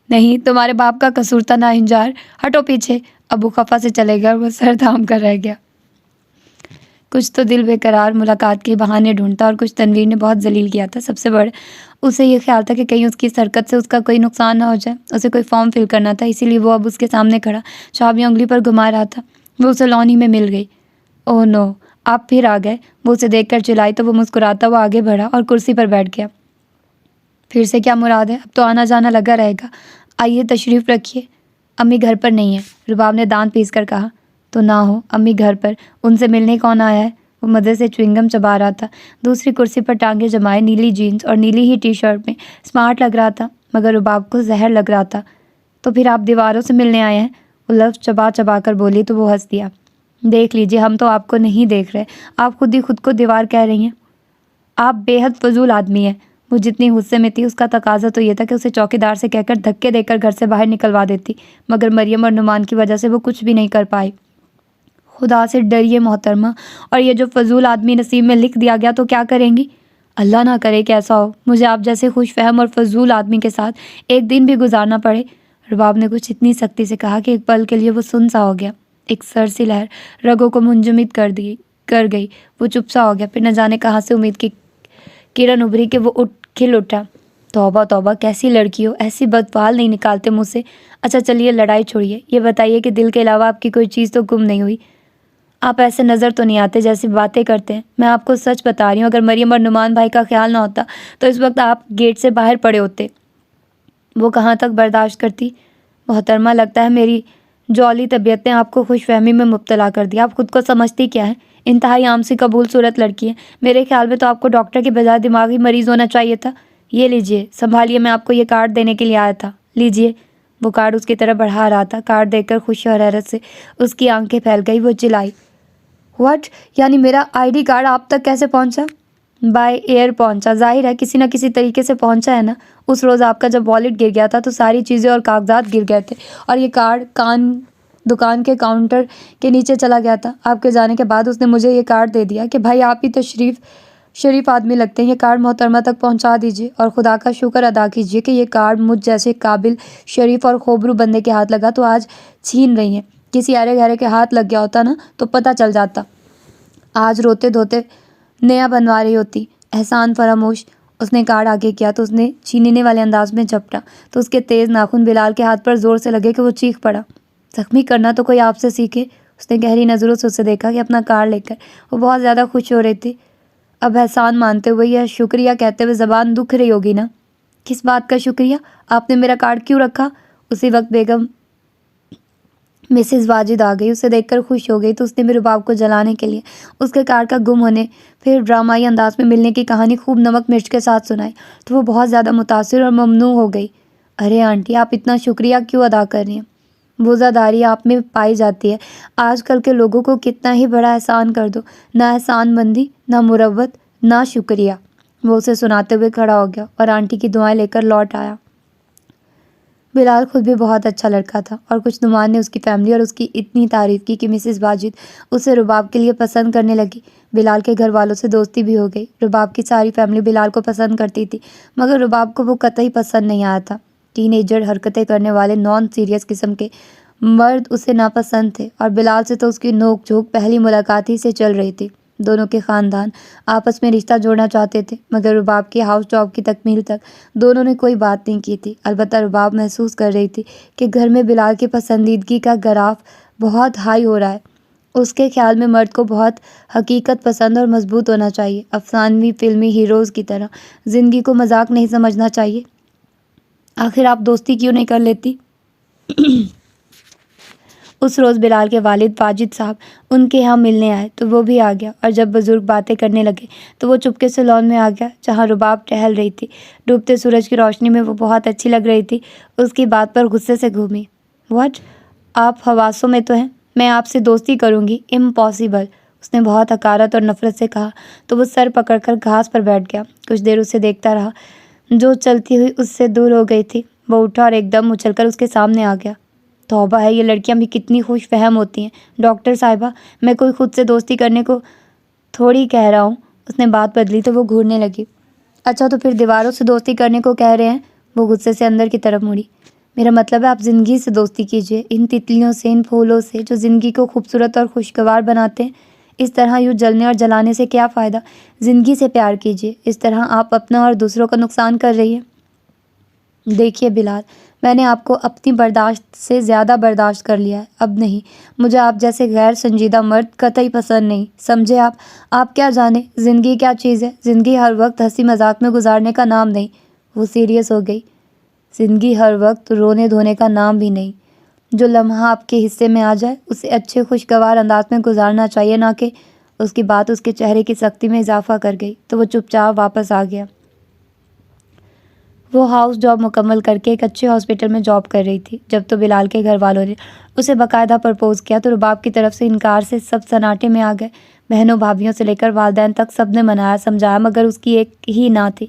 نہیں، تمہارے باپ کا قصور تھا نا ہنجار، ہٹو پیچھے۔ ابو خفا سے چلے گئے اور وہ سر تھام کر رہ گیا۔ کچھ تو دل بے قرار ملاقات کے بہانے ڈھونڈتا اور کچھ تنویر نے بہت ذلیل کیا تھا۔ سب سے بڑھ اسے یہ خیال تھا کہ کہیں اس کی اس حرکت سے اس کا کوئی نقصان نہ ہو جائے۔ اسے کوئی فارم فل کرنا تھا، اسی لیے وہ اب اس کے سامنے کھڑا چابیاں انگلی پر گھما رہا تھا۔ وہ اسے لون ہی میں مل گئی۔ اوہ نو، آپ پھر آ گئے؟ وہ اسے دیکھ کر چلائی تو وہ مسکراتا ہوا آگے بڑھا اور کرسی پر بیٹھ گیا۔ پھر سے کیا مراد ہے؟ اب تو آنا جانا لگا رہے گا، آئیے تشریف رکھیے۔ امی گھر پر نہیں ہے، رباب نے دانت پیس کر کہا۔ تو نہ ہو، امی گھر پر، ان سے ملنے کون آیا ہے؟ وہ مزے سے چوئنگم چبا رہا تھا، دوسری کرسی پر ٹانگیں جمائے، نیلی جینس اور نیلی ہی ٹی شرٹ میں اسمارٹ لگ رہا تھا مگر رباب کو زہر لگ رہا تھا۔ تو پھر آپ دیواروں سے ملنے آئے ہیں؟ وہ لفظ چبا چبا کر بولی تو وہ ہنس دیا۔ دیکھ لیجیے، ہم تو آپ کو نہیں دیکھ رہے، آپ خود ہی خود کو دیوار کہہ رہی ہیں۔ آپ بے حد فضول آدمی ہیں۔ وہ جتنی غصے میں تھی اس کا تقاضا تو یہ تھا کہ اسے چوکیدار سے کہہ کر دھکے دے کر گھر سے باہر نکلوا دیتی مگر مریم اور نعمان کی وجہ سے وہ کچھ بھی نہیں کر پائی۔ خدا سے ڈریے محترمہ، اور یہ جو فضول آدمی نصیب میں لکھ دیا گیا تو کیا کریں گی؟ اللہ نہ کرے کہ ایسا ہو، مجھے آپ جیسے خوش فہم اور فضول آدمی کے ساتھ ایک دن بھی گزارنا پڑے۔ رباب نے کچھ اتنی سختی سے کہا کہ ایک پل کے لیے وہ سن سا ہو گیا۔ ایک سر سی لہر رگوں کو منجمد کر گئی، وہ چپ سا ہو گیا، پھر نہ جانے کہاں سے امید کی کرن ابھری کہ وہ کھل اٹھا۔ توبہ توبہ، کیسی لڑکی ہو، ایسی بدفعال نہیں نکالتے مجھ سے۔ اچھا چلیے لڑائی چھوڑیے، یہ بتائیے کہ دل کے علاوہ آپ کی کوئی چیز تو گم نہیں ہوئی؟ آپ ایسے نظر تو نہیں آتے جیسی باتیں کرتے ہیں۔ میں آپ کو سچ بتا رہی ہوں، اگر مریم اور نعمان بھائی کا خیال نہ ہوتا تو اس وقت آپ گیٹ سے باہر پڑے ہوتے۔ وہ کہاں تک برداشت کرتی؟ محترمہ، لگتا ہے میری جولی طبیعت نے آپ کو خوش فہمی میں مبتلا کر دیا۔ آپ خود کو سمجھتی کیا ہے؟ انتہائی عام سی قبول صورت لڑکی ہے۔ میرے خیال میں تو آپ کو ڈاکٹر کے بجائے دماغی مریض ہونا چاہیے تھا۔ یہ لیجئے، سنبھالیے، میں آپ کو یہ کارڈ دینے کے لیے آیا تھا، لیجئے۔ وہ کارڈ اس کی طرف بڑھا رہا تھا۔ کارڈ دیکھ کر خوشی اور حیرت سے اس کی آنکھیں پھیل گئی۔ وہ چلائی، واٹ؟ یعنی میرا ID کارڈ آپ تک کیسے پہنچا؟ بائی ایئر پہنچا۔ ظاہر ہے کسی نہ کسی طریقے سے پہنچا ہے نا۔ اس روز آپ کا جب والیٹ گر گیا تھا تو ساری چیزیں اور کاغذات گر گئے تھے، اور یہ کارڈ دکان کے کاؤنٹر کے نیچے چلا گیا تھا۔ آپ کے جانے کے بعد اس نے مجھے یہ کارڈ دے دیا کہ بھائی آپ ہی تو شریف آدمی لگتے ہیں، یہ کارڈ محترمہ تک پہنچا دیجیے، اور خدا کا شکر ادا کیجیے کہ یہ کارڈ مجھ جیسے قابل، شریف اور خوبرو بندے کے ہاتھ لگا تو آج چھین رہی ہیں۔ کسی ارے گھرے کے ہاتھ لگ گیا ہوتا نا تو پتہ چل جاتا، آج روتے دھوتے نیا بنوا رہی ہوتی۔ احسان فراموش۔ اس نے کارڈ آگے کیا تو اس نے چھیننے والے انداز میں جھپٹا تو اس کے تیز ناخن بلال کے ہاتھ پر زور سے لگے کہ وہ چیخ پڑا۔ زخمی کرنا تو کوئی آپ سے سیکھے۔ اس نے گہری نظروں سے اسے دیکھا کہ اپنا کارڈ لے کر وہ بہت زیادہ خوش ہو رہی تھی۔ اب احسان مانتے ہوئے یا شکریہ کہتے ہوئے زبان دکھ رہی ہوگی نا۔ کس بات کا شکریہ؟ آپ نے میرا کارڈ کیوں رکھا؟ اسی وقت بیگم مسز واجد آ گئی۔ اسے دیکھ کر خوش ہو گئی تو اس نے بھی رباب کو جلانے کے لیے اس کے کارڈ کا گم ہونے پھر ڈرامائی انداز میں ملنے کی کہانی خوب نمک مرچ کے ساتھ سنائی تو وہ بہت زیادہ متاثر اور ممنوع ہو گئی۔ ارے آنٹی، آپ اتنا شکریہ کیوں ادا کر رہی ہیں؟ وضع داری آپ میں پائی جاتی ہے۔ آج کل کے لوگوں کو کتنا ہی بڑا احسان کر دو، نہ احسان مندی، نہ مروت، نہ شکریہ۔ وہ اسے سناتے ہوئے کھڑا ہو گیا اور آنٹی کی دعائیں لے کر لوٹ آیا۔ بلال خود بھی بہت اچھا لڑکا تھا، اور کچھ نعمان نے اس کی فیملی اور اس کی اتنی تعریف کی کہ مسز واجد اسے رباب کے لیے پسند کرنے لگی۔ بلال کے گھر والوں سے دوستی بھی ہو گئی۔ رباب کی ساری فیملی بلال کو پسند کرتی تھی، مگر رباب کو وہ قطعی پسند نہیں آیا تھا۔ ٹین ایجر حرکتیں کرنے والے نان سیریس قسم کے مرد اسے ناپسند تھے، اور بلال سے تو اس کی نوک جھوک پہلی ملاقات ہی سے چل رہی تھی۔ دونوں کے خاندان آپس میں رشتہ جوڑنا چاہتے تھے، مگر رباب کی ہاؤس جاب کی تکمیل تک دونوں نے کوئی بات نہیں کی تھی۔ البتہ رباب محسوس کر رہی تھی کہ گھر میں بلال کی پسندیدگی کا گراف بہت ہائی ہو رہا ہے۔ اس کے خیال میں مرد کو بہت حقیقت پسند اور مضبوط ہونا چاہیے، افسانوی فلمی ہیروز کی طرح۔ زندگی کو مذاق نہیں سمجھنا چاہیے۔ آخر آپ دوستی کیوں نہیں کر لیتی؟ اس روز بلال کے والد واجد صاحب ان کے یہاں ملنے آئے تو وہ بھی آ گیا، اور جب بزرگ باتیں کرنے لگے تو وہ چپکے سے لان میں آ گیا جہاں رباب ٹہل رہی تھی۔ ڈوبتے سورج کی روشنی میں وہ بہت اچھی لگ رہی تھی۔ اس کی بات پر غصے سے گھومی۔ واٹ؟ آپ حواسوں میں تو ہیں؟ میں آپ سے دوستی کروں گی؟ امپاسبل! اس نے بہت حقارت اور نفرت سے کہا تو وہ سر پکڑ کر گھاس پر بیٹھ گیا۔ کچھ دیر اسے دیکھتا رہا جو چلتی ہوئی اس سے دور ہو گئی تھی۔ وہ اٹھا اور ایک دم اچھل کر اس کے سامنے آ گیا۔ توبہ ہے، یہ لڑکیاں بھی کتنی خوش فہم ہوتی ہیں۔ ڈاکٹر صاحبہ، میں کوئی خود سے دوستی کرنے کو تھوڑی کہہ رہا ہوں۔ اس نے بات بدلی تو وہ گھورنے لگی۔ اچھا تو پھر دیواروں سے دوستی کرنے کو کہہ رہے ہیں؟ وہ غصے سے اندر کی طرف مڑی۔ میرا مطلب ہے آپ زندگی سے دوستی کیجیے، ان تتلیوں سے، ان پھولوں سے جو زندگی کو خوبصورت اور خوشگوار بناتے ہیں۔ اس طرح یوں جلنے اور جلانے سے کیا فائدہ؟ زندگی سے پیار کیجیے، اس طرح آپ اپنا اور دوسروں کا نقصان کر رہی ہیں۔ دیکھیے بلال، میں نے آپ کو اپنی برداشت سے زیادہ برداشت کر لیا ہے، اب نہیں۔ مجھے آپ جیسے غیر سنجیدہ مرد قطعی پسند نہیں، سمجھے آپ کیا جانیں زندگی کیا چیز ہے؟ زندگی ہر وقت ہنسی مذاق میں گزارنے کا نام نہیں۔ وہ سیریس ہو گئی۔ زندگی ہر وقت رونے دھونے کا نام بھی نہیں۔ جو لمحہ آپ کے حصے میں آ جائے اسے اچھے خوشگوار انداز میں گزارنا چاہیے، نہ کہ… اس کی بات اس کے چہرے کی سختی میں اضافہ کر گئی تو وہ چپ چاپ واپس آ گیا۔ وہ ہاؤس جاب مکمل کر کے ایک اچھے ہاسپٹل میں جاب کر رہی تھی۔ جب تو بلال کے گھر والوں نے اسے باقاعدہ پرپوز کیا تو رباب کی طرف سے انکار سے سب سناٹے میں آ گئے۔ بہنوں بھابھیوں سے لے کر والدین تک سب نے منایا سمجھایا، مگر اس کی ایک ہی نہ تھی۔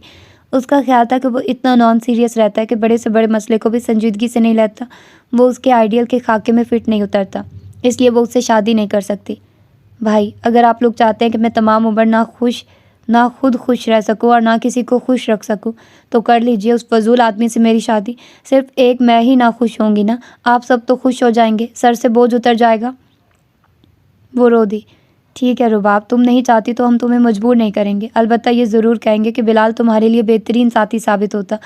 اس کا خیال تھا کہ وہ اتنا نان سیریس رہتا ہے کہ بڑے سے بڑے مسئلے کو بھی سنجیدگی سے نہیں لیتا۔ وہ اس کے آئیڈیل کے خاکے میں فٹ نہیں اترتا، اس لیے وہ اس سے شادی نہیں کر سکتی۔ بھائی، اگر آپ لوگ چاہتے ہیں کہ میں تمام عمر نہ خود خوش رہ سکوں اور نہ کسی کو خوش رکھ سکوں تو کر لیجئے اس فضول آدمی سے میری شادی۔ صرف ایک میں ہی نہ خوش ہوں گی نا، آپ سب تو خوش ہو جائیں گے، سر سے بوجھ اتر جائے گا۔ وہ رو دی۔ ٹھیک ہے رباب، تم نہیں چاہتی تو ہم تمہیں مجبور نہیں کریں گے، البتہ یہ ضرور کہیں گے کہ بلال تمہارے لیے بہترین ساتھی ثابت ہوتا،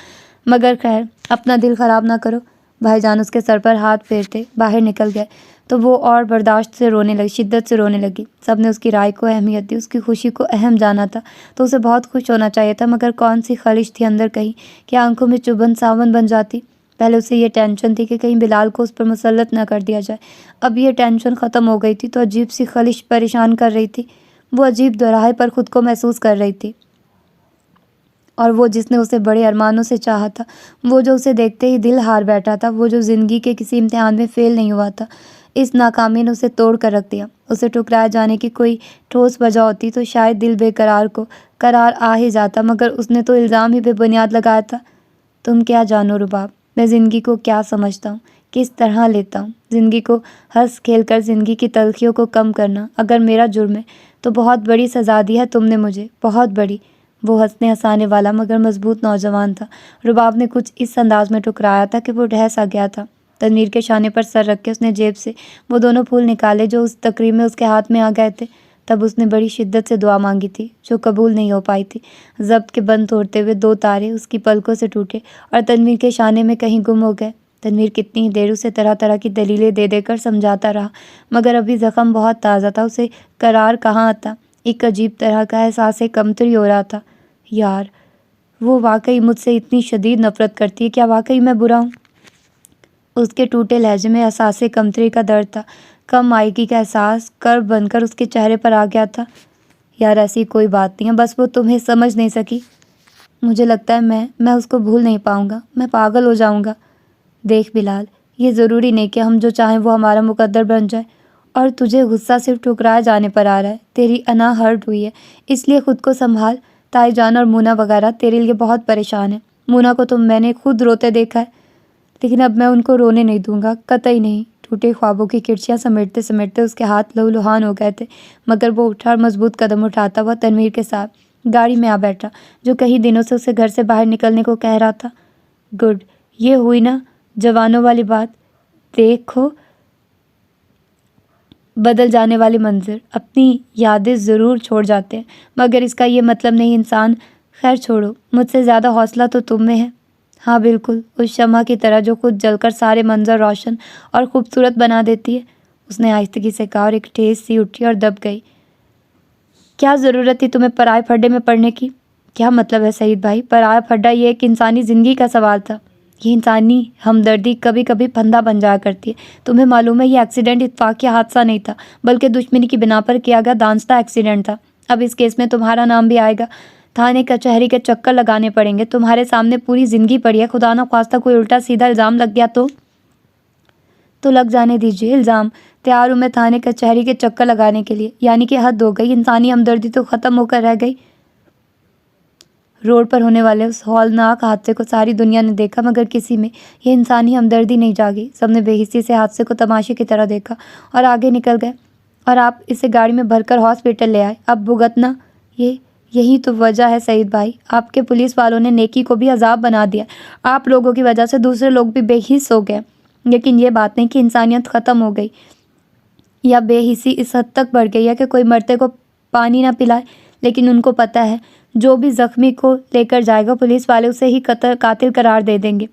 مگر خیر اپنا دل خراب نہ کرو۔ بھائی جان اس کے سر پر ہاتھ پھیرتے باہر نکل گئے تو وہ اور برداشت سے رونے لگی، شدت سے رونے لگی۔ سب نے اس کی رائے کو اہمیت دی، اس کی خوشی کو اہم جانا تھا تو اسے بہت خوش ہونا چاہیے تھا، مگر کون سی خلش تھی اندر کہیں کہ آنکھوں میں چبھن ساون بن جاتی۔ پہلے اسے یہ ٹینشن تھی کہ کہیں بلال کو اس پر مسلط نہ کر دیا جائے، اب یہ ٹینشن ختم ہو گئی تھی تو عجیب سی خلش پریشان کر رہی تھی۔ وہ عجیب دوراہے پر خود کو محسوس کر رہی تھی، اور وہ جس نے اسے بڑے ارمانوں سے چاہا تھا، وہ جو اسے دیکھتے ہی دل ہار بیٹھا تھا، وہ جو زندگی کے کسی امتحان میں فیل نہیں ہوا تھا، اس ناکامی نے اسے توڑ کر رکھ دیا۔ اسے ٹھکرائے جانے کی کوئی ٹھوس وجہ ہوتی تو شاید دل بے قرار کو قرار آ ہی جاتا، مگر اس نے تو الزام ہی بے بنیاد لگایا تھا۔ تم کیا جانو رباب، میں زندگی کو کیا سمجھتا ہوں، کس طرح لیتا ہوں۔ زندگی کو ہنس کھیل کر زندگی کی تلخیوں کو کم کرنا اگر میرا جرم ہے تو بہت بڑی سزا دی ہے تم نے مجھے، بہت بڑی۔ وہ ہنسنے ہنسانے والا مگر مضبوط نوجوان تھا۔ رباب نے کچھ اس انداز میں ٹکرایا تھا کہ وہ ڈھہ سا گیا تھا۔ تنویر کے شانے پر سر رکھ کے اس نے جیب سے وہ دونوں پھول نکالے جو اس تقریب میں اس کے ہاتھ میں آ گئے تھے۔ تب اس نے بڑی شدت سے دعا مانگی تھی جو قبول نہیں ہو پائی تھی۔ ضبط کے بند توڑتے ہوئے 2 تارے اس کی پلکوں سے ٹوٹے اور تنویر کے شانے میں کہیں گم ہو گئے۔ تنویر کتنی ہی دیر اسے طرح طرح کی دلیلیں دے دے کر سمجھاتا رہا، مگر ابھی زخم بہت تازہ تھا، اسے قرار کہاں آتا۔ ایک عجیب طرح کا احساس کمتری ہو رہا تھا۔ یار، وہ واقعی مجھ سے اتنی شدید نفرت کرتی ہے، کیا واقعی میں برا ہوں؟ اس کے ٹوٹے لہجے میں احساس کمتری کا درد تھا، کم آئیگی کا احساس کرب بن کر اس کے چہرے پر آ گیا تھا۔ یار ایسی کوئی بات نہیں ہے، بس وہ تمہیں سمجھ نہیں سکی۔ مجھے لگتا ہے میں اس کو بھول نہیں پاؤں گا، میں پاگل ہو جاؤں گا۔ دیکھ بلال، یہ ضروری نہیں کہ ہم جو چاہیں وہ ہمارا مقدر بن جائے، اور تجھے غصہ صرف ٹھکرائے جانے پر آ رہا ہے، تیری انا ہرٹ ہوئی ہے، اس لیے خود کو سنبھال۔ تائی جان اور مونا وغیرہ تیرے لیے بہت پریشان ہیں۔ مونا کو تو میں نے خود روتے دیکھا ہے، لیکن اب میں ان کو رونے نہیں دوں گا، قطعی نہیں۔ ٹوٹے خوابوں کی کرچیاں سمیٹتے سمیٹتے اس کے ہاتھ لہو لہان ہو گئے تھے، مگر وہ اٹھا اور مضبوط قدم اٹھاتا ہوا تنویر کے ساتھ گاڑی میں آ بیٹھا، جو کئی دنوں سے اسے گھر سے باہر نکلنے کو کہہ رہا تھا۔ گڈ، یہ ہوئی نا جوانوں والی بات۔ دیکھو بدل جانے والے منظر اپنی یادیں ضرور چھوڑ جاتے ہیں، مگر اس کا یہ مطلب نہیں انسان۔ خیر چھوڑو، مجھ سے زیادہ حوصلہ تو تم میں ہے۔ ہاں بالکل، اس شمع کی طرح جو خود جل کر سارے منظر روشن اور خوبصورت بنا دیتی ہے، اس نے آہستگی سے کہا، اور ایک ٹھیس سی اٹھی اور دب گئی۔ کیا ضرورت تھی تمہیں پرائے پھڈے میں پڑنے کی؟ کیا مطلب ہے سعید بھائی؟ پرایا پھڈا یہ ایک انسانی زندگی کا سوال تھا۔ یہ انسانی ہمدردی کبھی کبھی پھندا بن جایا کرتی ہے۔ تمہیں معلوم ہے یہ ایکسیڈنٹ اتفاقی حادثہ نہیں تھا، بلکہ دشمنی کی بنا پر کیا گیا دانستہ ایکسیڈنٹ تھا۔ اب اس کیس میں تمہارا نام بھی آئے گا، تھانے کچہری کے چکر لگانے پڑیں گے، تمہارے سامنے پوری زندگی پڑی ہے، خدا نہ خواستہ کوئی الٹا سیدھا الزام لگ گیا تو لگ جانے دیجیے الزام۔ تیار ہوں میں تھانے کچہری کے چکر لگانے کے لیے، یعنی کہ حد ہو گئی، انسانی ہمدردی تو ختم ہو کر رہ گئی۔ روڈ پر ہونے والے اس ہولناک حادثے کو ساری دنیا نے دیکھا، مگر کسی میں یہ انسانی ہمدردی نہیں جاگی۔ سب نے بے حسی سے حادثے کو تماشے کی طرح دیکھا اور آگے نکل گئے، اور آپ اسے گاڑی میں بھر کر ہاسپٹل لے آئے۔ اب بھگتنا، یہی تو وجہ ہے سعید بھائی، آپ کے پولیس والوں نے نیکی کو بھی عذاب بنا دیا۔ آپ لوگوں کی وجہ سے دوسرے لوگ بھی بے حس ہو گئے، لیکن یہ بات نہیں کہ انسانیت ختم ہو گئی یا بے حسی اس حد تک بڑھ گئی ہے کہ کوئی مرتے کو پانی نہ پلائے، لیکن ان کو پتہ ہے جو بھی زخمی کو لے کر جائے گا پولیس والے اسے ہی قاتل قرار دے دیں گے،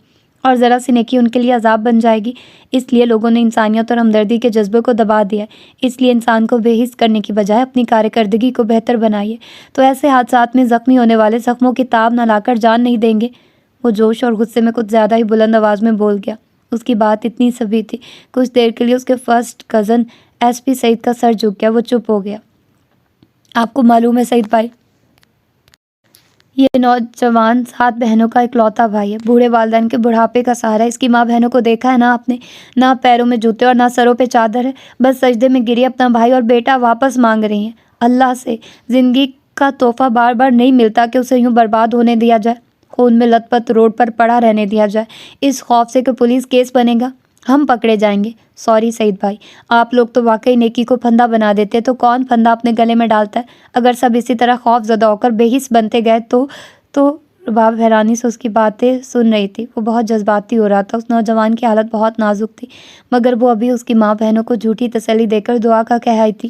اور ذرا سی نیکی ان کے لیے عذاب بن جائے گی۔ اس لیے لوگوں نے انسانیت اور ہمدردی کے جذبے کو دبا دیا ہے۔ اس لیے انسان کو بے حس کرنے کی بجائے اپنی کارکردگی کو بہتر بنائیے، تو ایسے حادثات میں زخمی ہونے والے زخموں کی تاب نہ لا کر جان نہیں دیں گے۔ وہ جوش اور غصے میں کچھ زیادہ ہی بلند آواز میں بول گیا۔ اس کی بات اتنی سبھی تھی، کچھ دیر کے لیے اس کے فرسٹ کزن ایس پی سعید کا سر جھک گیا، وہ چپ ہو گیا۔ آپ کو معلوم ہے سعید بھائی، یہ نوجوان 7 بہنوں کا اکلوتا بھائی ہے، بوڑھے والدین کے بڑھاپے کا سہارا ہے۔ اس کی ماں بہنوں کو دیکھا ہے نا آپ نے، نہ پیروں میں جوتے اور نہ سروں پہ چادر ہے، بس سجدے میں گری اپنا بھائی اور بیٹا واپس مانگ رہی ہیں اللہ سے۔ زندگی کا تحفہ بار بار نہیں ملتا کہ اسے یوں برباد ہونے دیا جائے، خون میں لت پت روڈ پر پڑا رہنے دیا جائے، اس خوف سے کہ پولیس کیس بنے گا، ہم پکڑے جائیں گے۔ سوری سعید بھائی، آپ لوگ تو واقعی نیکی کو پھندا بنا دیتے، تو کون پھندا اپنے گلے میں ڈالتا ہے؟ اگر سب اسی طرح خوف زدہ ہو کر بے حس بنتے گئے تو رباب حیرانی سے اس کی باتیں سن رہی تھی۔ وہ بہت جذباتی ہو رہا تھا، اس نوجوان کی حالت بہت نازک تھی، مگر وہ ابھی اس کی ماں بہنوں کو جھوٹی تسلی دے کر دعا کا کہہ آئی تھی۔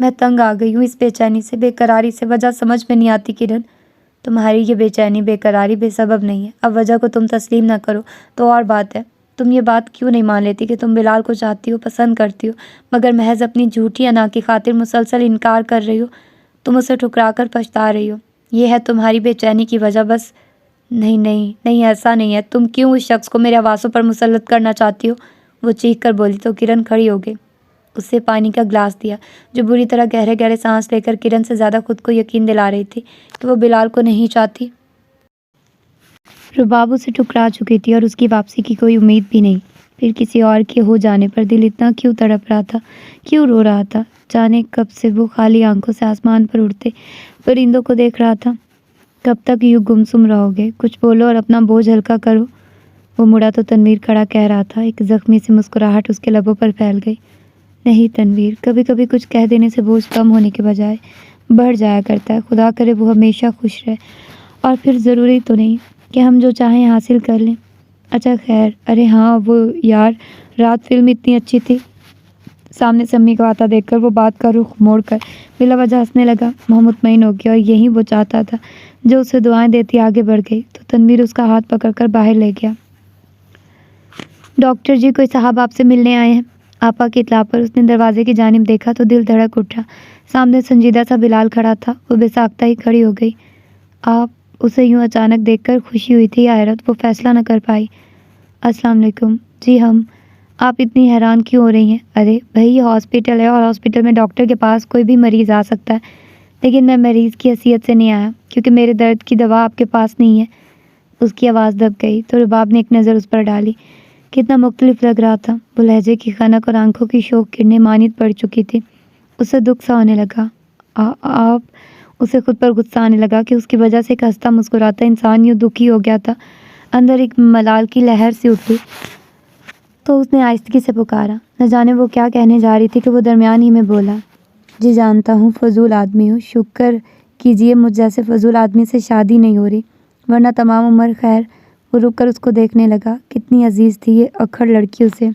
میں تنگ آ گئی ہوں اس بے چینی سے، بے قراری سے، وجہ سمجھ میں نہیں آتی کرن۔ تمہاری یہ بے چینی بے قراری بے سبب نہیں ہے، اب وجہ کو تم تسلیم نہ کرو تو اور بات ہے۔ تم یہ بات کیوں نہیں مان لیتی کہ تم بلال کو چاہتی ہو، پسند کرتی ہو، مگر محض اپنی جھوٹی انا کی خاطر مسلسل انکار کر رہی ہو، تم اسے ٹھکرا کر پچھتا رہی ہو، یہ ہے تمہاری بے چینی کی وجہ بس۔ نہیں نہیں نہیں، ایسا نہیں ہے، تم کیوں اس شخص کو میرے حواسوں پر مسلط کرنا چاہتی ہو؟ وہ چیخ کر بولی تو کرن کھڑی ہو گئی، اسے پانی کا گلاس دیا جو بری طرح گہرے گہرے سانس لے کر کرن سے زیادہ خود کو یقین دلا رہی تھی کہ وہ بلال کو نہیں چاہتی۔ رباب اسے ٹھکرا چکی تھی اور اس کی واپسی کی کوئی امید بھی نہیں۔ پھر کسی اور کے ہو جانے پر دل اتنا کیوں تڑپ رہا تھا، کیوں رو رہا تھا؟ جانے کب سے وہ خالی آنکھوں سے آسمان پر اڑتے پرندوں کو دیکھ رہا تھا۔ کب تک یوں گمسم رہو گے؟ کچھ بولو اور اپنا بوجھ ہلکا کرو۔ وہ مڑا تو تنویر کھڑا کہہ رہا تھا، ایک زخمی سی مسکراہٹ اس کے لبوں پر پھیل گئی۔ نہیں تنویر، کبھی کبھی کچھ کہہ دینے سے بوجھ کم ہونے کے بجائے بڑھ جایا کرتا ہے، خدا کرے وہ ہمیشہ خوش رہے، اور پھر ضروری تو نہیں کہ ہم جو چاہیں حاصل کر لیں۔ اچھا خیر، ارے ہاں وہ یار، رات فلم اتنی اچھی تھی۔ سامنے سے امی کو آتا دیکھ کر وہ بات کا رخ موڑ کر بلا وجہ ہنسنے لگا۔ وہ مطمئن ہو گیا اور یہی وہ چاہتا تھا۔ جو اسے دعائیں دیتی آگے بڑھ گئی تو تنویر اس کا ہاتھ پکڑ کر باہر لے گیا۔ ڈاکٹر جی، کوئی صاحب آپ سے ملنے آئے ہیں۔ آپا کی اطلاع پر اس نے دروازے کی جانب دیکھا تو دل دھڑک اٹھا۔ سامنے سنجیدہ سا بلال کھڑا تھا۔ وہ بے ساختہ ہی کھڑی ہو گئی۔ آپ؟ اسے یوں اچانک دیکھ کر خوشی ہوئی تھی یا حیرت، وہ فیصلہ نہ کر پائی۔ السلام علیکم۔ جی ہم۔ آپ اتنی حیران کیوں ہو رہی ہیں؟ ارے بھائی، یہ ہاسپٹل ہے اور ہاسپٹل میں ڈاکٹر کے پاس کوئی بھی مریض آ سکتا ہے، لیکن میں مریض کی حیثیت سے نہیں آیا کیونکہ میرے درد کی دوا آپ کے پاس نہیں ہے۔ اس کی آواز دب گئی تو رباب نے ایک نظر اس پر ڈالی۔ کتنا مختلف لگ رہا تھا، وہ لہجے کی خنک اور آنکھوں کی شوق کرنیں مانند پڑ چکی تھی۔ اسے دکھ سا ہونے لگا۔ آپ؟ اسے خود پر غصہ آنے لگا کہ اس کی وجہ سے ایک ہنستا مسکراتا انسان یوں دکھی ہو گیا تھا۔ اندر ایک ملال کی لہر سی اٹھی تو اس نے آہستگی سے پکارا۔ نہ جانے وہ کیا کہنے جا رہی تھی کہ وہ درمیان ہی میں بولا، جی جانتا ہوں فضول آدمی ہوں، شکر کیجئے مجھ جیسے فضول آدمی سے شادی نہیں ہو رہی، ورنہ تمام عمر خیر۔ وہ رک کر اس کو دیکھنے لگا، کتنی عزیز تھی یہ اکھڑ لڑکی اسے۔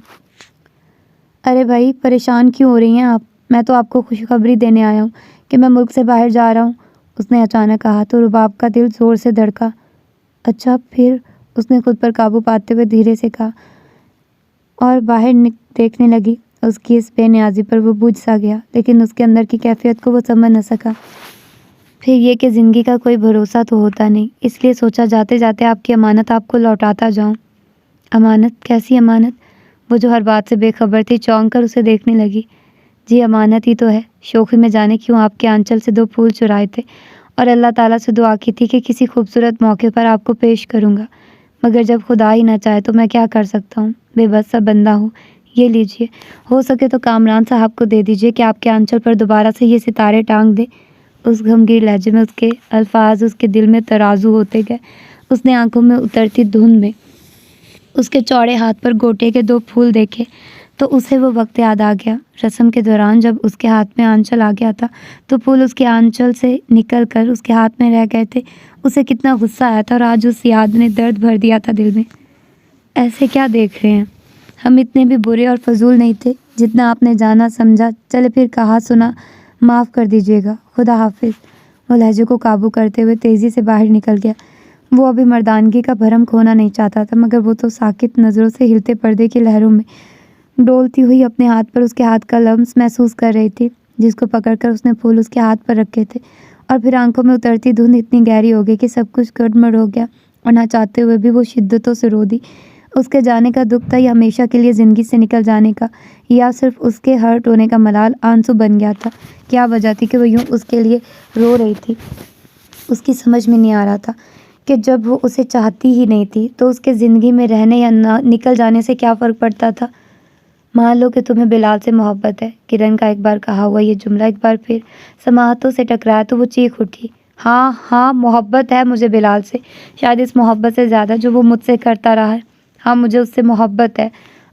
ارے بھائی، پریشان کیوں ہو رہی ہیں آپ؟ میں تو آپ کو خوشخبری دینے آیا ہوں کہ میں ملک سے باہر جا رہا ہوں، اس نے اچانک کہا تو رباب کا دل زور سے دھڑکا۔ اچھا پھر؟ اس نے خود پر قابو پاتے ہوئے دھیرے سے کہا اور باہر دیکھنے لگی۔ اس کی اس بے نیازی پر وہ بجھ سا گیا، لیکن اس کے اندر کی کیفیت کو وہ سمجھ نہ سکا۔ پھر یہ کہ زندگی کا کوئی بھروسہ تو ہوتا نہیں، اس لیے سوچا جاتے جاتے آپ کی امانت آپ کو لوٹاتا جاؤں۔ امانت؟ کیسی امانت؟ وہ جو ہر بات سے بے خبر تھی چونک کر اسے دیکھنے لگی۔ جی امانت ہی تو ہے، شوخی میں جانے کیوں آپ کے آنچل سے 2 پھول چرائے تھے اور اللہ تعالیٰ سے دعا کی تھی کہ کسی خوبصورت موقع پر آپ کو پیش کروں گا، مگر جب خدا ہی نہ چاہے تو میں کیا کر سکتا ہوں، بے بس سا بندہ ہوں۔ یہ لیجئے، ہو سکے تو کامران صاحب کو دے دیجئے کہ آپ کے آنچل پر دوبارہ سے یہ ستارے ٹانگ دے۔ اس غمگین لہجے میں اس کے الفاظ اس کے دل میں ترازو ہوتے گئے۔ اس نے آنکھوں میں اترتی دھند میں اس کے چوڑے ہاتھ پر گوٹے کے 2 پھول دیکھے تو اسے وہ وقت یاد آ گیا، رسم کے دوران جب اس کے ہاتھ میں آنچل آ گیا تھا تو پھول اس کے آنچل سے نکل کر اس کے ہاتھ میں رہ گئے تھے۔ اسے کتنا غصہ آیا تھا اور آج اس یاد نے درد بھر دیا تھا دل میں۔ ایسے کیا دیکھ رہے ہیں؟ ہم اتنے بھی برے اور فضول نہیں تھے جتنا آپ نے جانا سمجھا۔ چلے پھر کہا سنا معاف کر دیجیے گا، خدا حافظ۔ وہ لہجے کو قابو کرتے ہوئے تیزی سے باہر نکل گیا۔ وہ ابھی مردانگی کا بھرم کھونا نہیں چاہتا تھا، مگر وہ تو ساکت نظروں سے ہلتے پردے کی لہروں میں ڈولتی ہوئی اپنے ہاتھ پر اس کے ہاتھ کا لمس محسوس کر رہی تھی، جس کو پکڑ کر اس نے پھول اس کے ہاتھ پر رکھے تھے، اور پھر آنکھوں میں اترتی دھند اتنی گہری ہو گئی کہ سب کچھ گڑبڑ ہو گیا اور نہ چاہتے ہوئے بھی وہ شدتوں سے رو دی۔ اس کے جانے کا دکھ تھا یا ہمیشہ کے لیے زندگی سے نکل جانے کا، یا صرف اس کے ہرٹ ہونے کا ملال آنسو بن گیا تھا؟ کیا وجہ تھی کہ وہ یوں اس کے لیے رو رہی تھی؟ اس کی سمجھ میں نہیں آ رہا تھا کہ جب وہ اسے چاہتی ہی نہیں تھی تو اس کے زندگی میں رہنے یا نکل جانے سے کیا فرق پڑتا تھا؟ مان لو کہ تمہیں بلال سے محبت ہے، کرن کا ایک بار کہا ہوا یہ جملہ ایک بار پھر سماعتوں سے ٹکرایا تو وہ چیخ اٹھی۔ ہاں ہاں، محبت ہے مجھے بلال سے، شاید اس محبت سے زیادہ جو وہ مجھ سے کرتا رہا ہے۔ ہاں، مجھے اس سے محبت ہے۔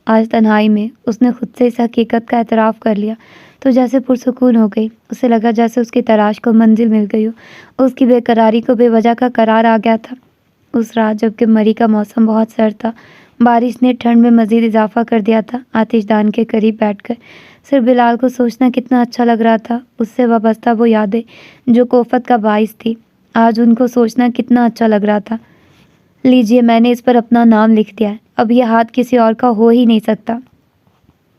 آج تنہائی میں اس نے خود سے اس حقیقت کا اعتراف کر لیا تو جیسے پرسکون ہو گئی۔ اسے لگا جیسے اس کی تلاش کو منزل مل گئی ہو، اس کی بے قراری کو بے وجہ کا قرار آ گیا تھا۔ اس رات جب کہ مری کا موسم بہت سرد تھا، بارش نے ٹھنڈ میں مزید اضافہ کر دیا تھا۔ آتش دان کے قریب بیٹھ کر صرف بلال کو سوچنا کتنا اچھا لگ رہا تھا۔ اس سے وابستہ وہ یادیں جو کوفت کا باعث تھی، آج ان کو سوچنا کتنا اچھا لگ رہا تھا۔ لیجیے، میں نے اس پر اپنا نام لکھ دیا ہے، اب یہ ہاتھ کسی اور کا ہو ہی نہیں سکتا۔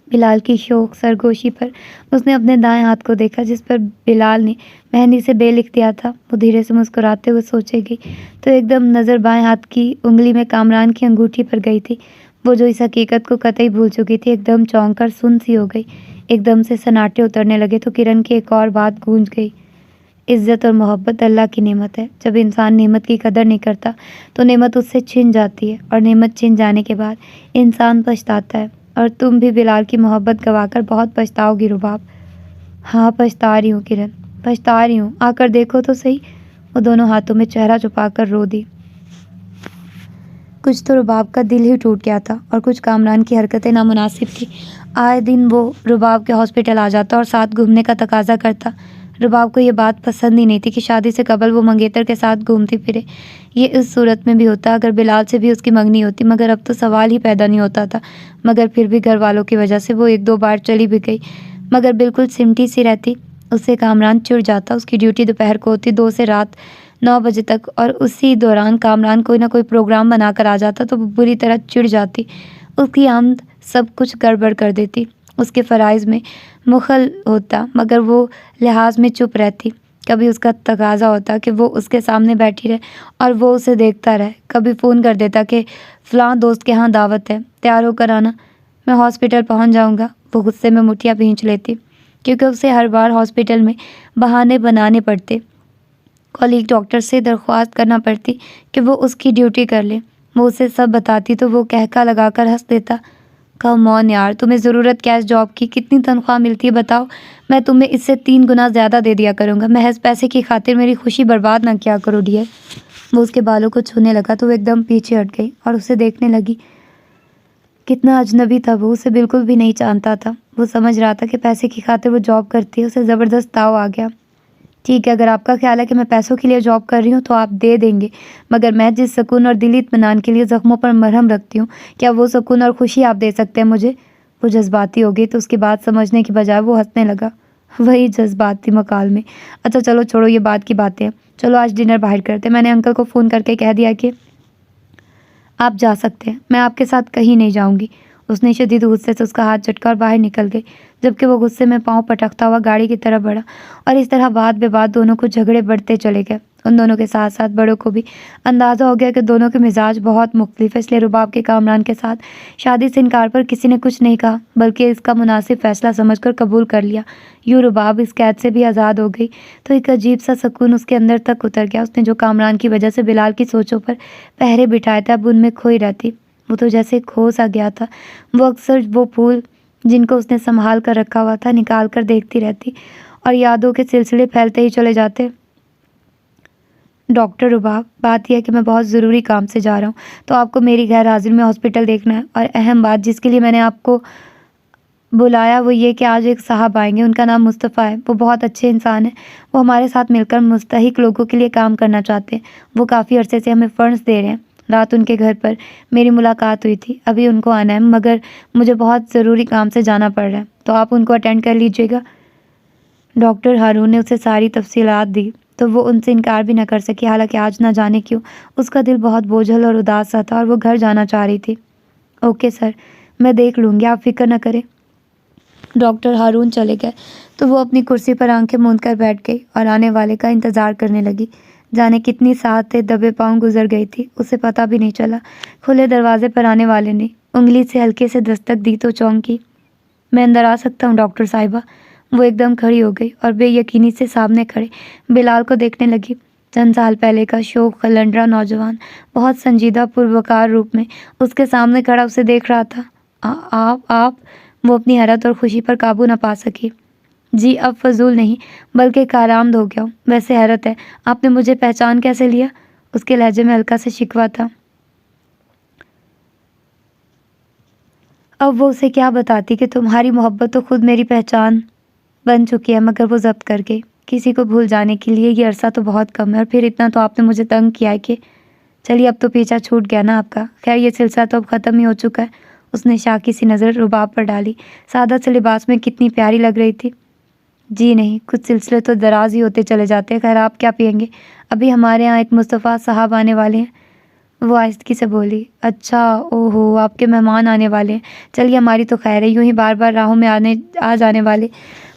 بلال کی شوق سرگوشی پر اس نے اپنے دائیں ہاتھ کو دیکھا جس پر بلال نے مہندی سے بے لکھ دیا تھا۔ وہ دھیرے سے مسکراتے ہوئے سوچے گی تو ایک دم نظر بائیں ہاتھ کی انگلی میں کامران کی انگوٹھی پر گئی تھی۔ وہ جو اس حقیقت کو قطعی بھول چکی تھی، ایک دم چونک کر سن سی ہو گئی۔ ایک دم سے سناٹے اترنے لگے تو کرن کی ایک اور بات گونج گئی۔ عزت اور محبت اللہ کی نعمت ہے۔ جب انسان نعمت کی قدر نہیں کرتا تو نعمت اس سے چھن جاتی ہے، اور نعمت چھن جانے کے بعد انسان پچھتاتا ہے۔ اور تم بھی بلال کی محبت گوا کر بہت پچھتاؤ گی رباب۔ ہاں، پچھتا رہی ہوں کرن، پچھتا رہی ہوں، آ کر دیکھو تو صحیح۔ وہ دونوں ہاتھوں میں چہرہ چھپا کر رو دی۔ کچھ تو رباب کا دل ہی ٹوٹ گیا تھا اور کچھ کامران کی حرکتیں نامناسب تھیں۔ آئے دن وہ رباب کے ہاسپٹل آ جاتا اور ساتھ گھومنے کا تقاضا کرتا۔ رباب کو یہ بات پسند ہی نہیں تھی کہ شادی سے قبل وہ منگیتر کے ساتھ گھومتی پھرے۔ یہ اس صورت میں بھی ہوتا اگر بلال سے بھی اس کی منگنی ہوتی، مگر اب تو سوال ہی پیدا نہیں ہوتا تھا۔ مگر پھر بھی گھر والوں کی وجہ سے وہ ایک دو بار چلی بھی گئی، مگر بالکل سمٹی سی رہتی۔ اس سے کامران چڑ جاتا۔ اس کی ڈیوٹی دوپہر کو ہوتی 2 سے رات 9 بجے تک، اور اسی دوران کامران کوئی نہ کوئی پروگرام بنا کر آ جاتا تو وہ بری طرح چڑ جاتی۔ اس کی آمد سب کچھ گڑبڑ کر دیتی، اس کے فرائض میں مخل ہوتا، مگر وہ لحاظ میں چپ رہتی۔ کبھی اس کا تقاضا ہوتا کہ وہ اس کے سامنے بیٹھی رہے اور وہ اسے دیکھتا رہے۔ کبھی فون کر دیتا کہ فلاں دوست کے ہاں دعوت ہے، تیار ہو کر آنا، میں ہاسپٹل پہنچ جاؤں گا۔ وہ غصے میں مٹھیاں بھینچ لیتی کیونکہ اسے ہر بار ہاسپٹل میں بہانے بنانے پڑتے۔ کولیگ ڈاکٹر سے درخواست کرنا پڑتی کہ وہ اس کی ڈیوٹی کر لے۔ وہ اسے سب بتاتی تو وہ کہکا لگا کر ہنس دیتا۔ کم آن یار، تمہیں ضرورت کیا اس جاب کی؟ کتنی تنخواہ ملتی ہے بتاؤ؟ میں تمہیں اس سے 3 گنا زیادہ دے دیا کروں گا۔ محض پیسے کی خاطر میری خوشی برباد نہ کیا کرو ڈیئر۔ وہ اس کے بالوں کو چھونے لگا تو وہ ایک دم پیچھے ہٹ گئی اور اسے دیکھنے لگی۔ کتنا اجنبی تھا وہ، اسے بالکل بھی نہیں جانتا تھا۔ وہ سمجھ رہا تھا کہ پیسے کی خاطر وہ جاب کرتی ہے۔ اسے زبردست تاؤ آ گیا۔ ٹھیک ہے، اگر آپ کا خیال ہے کہ میں پیسوں کے لیے جاب کر رہی ہوں تو آپ دے دیں گے، مگر میں جس سکون اور دلی اطمینان کے لیے زخموں پر مرہم رکھتی ہوں، کیا وہ سکون اور خوشی آپ دے سکتے ہیں مجھے؟ وہ جذباتی ہو گئی تو اس کی بات سمجھنے کی بجائے وہ ہنسنے لگا۔ وہی جذباتی مکالمے۔ اچھا چلو چھوڑو یہ بات کی باتیں، چلو آج ڈنر باہر کرتے۔ میں نے انکل کو فون کر کے کہہ دیا کہ آپ جا سکتے ہیں، میں آپ کے ساتھ کہیں نہیں جاؤں گی۔ اس نے شدید غصے سے اس کا ہاتھ جھٹکا اور باہر نکل گئی، جبکہ وہ غصے میں پاؤں پٹکتا ہوا گاڑی کی طرف بڑھا، اور اس طرح بات بے بات دونوں کو جھگڑے بڑھتے چلے گئے۔ ان دونوں کے ساتھ ساتھ بڑوں کو بھی اندازہ ہو گیا کہ دونوں کے مزاج بہت مختلف ہے، اس لیے رباب کے کامران کے ساتھ شادی سے انکار پر کسی نے کچھ نہیں کہا، بلکہ اس کا مناسب فیصلہ سمجھ کر قبول کر لیا۔ یوں رباب اس قید سے بھی آزاد ہو گئی تو ایک عجیب سا سکون اس کے اندر تک اتر گیا۔ اس نے جو کامران کی وجہ سے بلال کی سوچوں پر پہرے بٹھائے تھے اب ان میں کھوئی رہتی۔ وہ تو جیسے کھو سا گیا تھا۔ وہ اکثر وہ پھول جن کو اس نے سنبھال کر رکھا ہوا تھا نکال کر دیکھتی رہتی اور یادوں کے سلسلے پھیلتے ہی چلے جاتے۔ ڈاکٹر رباب، بات یہ ہے کہ میں بہت ضروری کام سے جا رہا ہوں، تو آپ کو میری غیر حاضری میں ہاسپٹل دیکھنا ہے، اور اہم بات جس کے لیے میں نے آپ کو بلایا وہ یہ کہ آج ایک صاحب آئیں گے، ان کا نام مصطفیٰ ہے۔ وہ بہت اچھے انسان ہیں، وہ ہمارے ساتھ مل کر مستحق لوگوں کے لیے کام کرنا چاہتے ہیں۔ وہ کافی عرصے سے ہمیں فنڈز دے رہے ہیں۔ رات ان کے گھر پر میری ملاقات ہوئی تھی، ابھی ان کو آنا ہے، مگر مجھے بہت ضروری کام سے جانا پڑ رہا ہے، تو آپ ان کو اٹینڈ کر لیجیے گا۔ ڈاکٹر ہارون نے اسے ساری تفصیلات دی تو وہ ان سے انکار بھی نہ کر سکی، حالانکہ آج نہ جانے کیوں اس کا دل بہت بوجھل اور اداس سا تھا اور وہ گھر جانا چاہ رہی تھی۔ اوکے سر، میں دیکھ لوں گی، آپ فکر نہ کریں۔ ڈاکٹر ہارون چلے گئے تو وہ اپنی کرسی پر آنکھیں موند کر بیٹھ گئی اور آنے والے کا انتظار کرنے لگی۔ جانے کتنی ساعتیں دبے پاؤں گزر گئی تھی، اسے پتہ بھی نہیں چلا۔ کھلے دروازے پر آنے والے نے انگلی سے ہلکے سے دستک دی تو چونکی۔ میں اندر آ سکتا ہوں ڈاکٹر صاحبہ؟ وہ ایک دم کھڑی ہو گئی اور بے یقینی سے سامنے کھڑے بلال کو دیکھنے لگی۔ چند سال پہلے کا شوخ خلنڈرا نوجوان بہت سنجیدہ پروقار روپ میں اس کے سامنے کھڑا اسے دیکھ رہا تھا۔ آپ وہ اپنی حیرت اور خوشی پر قابو نہ پا سکی۔ جی، اب فضول نہیں بلکہ کارآمد ہو گیا ہوں۔ ویسے حیرت ہے، آپ نے مجھے پہچان کیسے لیا؟ اس کے لہجے میں ہلکا سے شکوہ تھا۔ اب وہ اسے کیا بتاتی کہ تمہاری محبت تو خود میری پہچان بن چکی ہے، مگر وہ ضبط کر گئی۔ کسی کو بھول جانے کے لیے یہ عرصہ تو بہت کم ہے، اور پھر اتنا تو آپ نے مجھے تنگ کیا ہے کہ چلیے اب تو پیچھا چھوٹ گیا نا آپ کا. خیر یہ سلسلہ تو اب ختم ہی ہو چکا ہے. اس نے شاکی سی نظر رباب پر ڈالی. سادہ سے لباس میں کتنی پیاری لگ رہی تھی. جی نہیں, کچھ سلسلے تو دراز ہی ہوتے چلے جاتے ہیں. خیر آپ کیا پئیں گے؟ ابھی ہمارے یہاں ایک مصطفیٰ صاحب آنے والے ہیں. وہ آہستگی سے بولی. اچھا, او ہو, آپ کے مہمان آنے والے ہیں. چلیے ہماری تو خیر ہے. یوں ہی بار بار راہوں میں آ جانے والے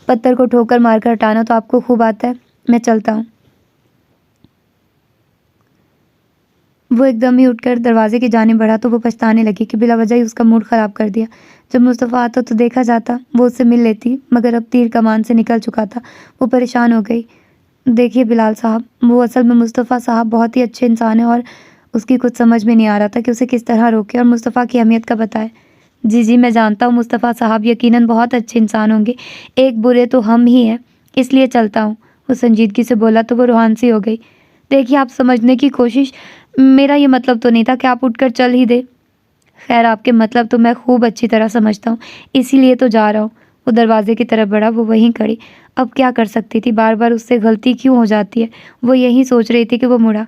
پتھر کو ٹھوکر مار کر ہٹانا تو آپ کو خوب آتا ہے. میں چلتا ہوں. وہ ایک دم ہی اٹھ کر دروازے کی جانب بڑھا تو وہ پچھتانے لگی کہ بلا وجہ ہی اس کا موڈ خراب کر دیا. جب مصطفیٰ آتا تو دیکھا جاتا, وہ اس سے مل لیتی, مگر اب تیر کمان سے نکل چکا تھا. وہ پریشان ہو گئی. دیکھیے بلال صاحب, وہ اصل میں مصطفیٰ صاحب بہت ہی اچھے انسان ہیں اور اس کی کچھ سمجھ میں نہیں آ رہا تھا کہ اسے کس طرح روکے اور مصطفیٰ کی اہمیت کا بتائے. جی میں جانتا ہوں مصطفیٰ صاحب یقیناً بہت اچھے انسان ہوں گے. ایک برے تو ہم ہی ہیں, اس لیے چلتا ہوں. وہ سنجیدگی سے بولا تو وہ روحان سی ہو گئی. دیکھیے آپ سمجھنے کی کوشش, میرا یہ مطلب تو نہیں تھا کہ آپ اٹھ کر چل ہی دے. خیر آپ کے مطلب تو میں خوب اچھی طرح سمجھتا ہوں, اسی لیے تو جا رہا ہوں. وہ دروازے کی طرف بڑھا. وہ وہیں کھڑی. اب کیا کر سکتی تھی, بار بار اس سے غلطی کیوں ہو جاتی ہے. وہ یہی سوچ رہی تھی کہ وہ مڑا.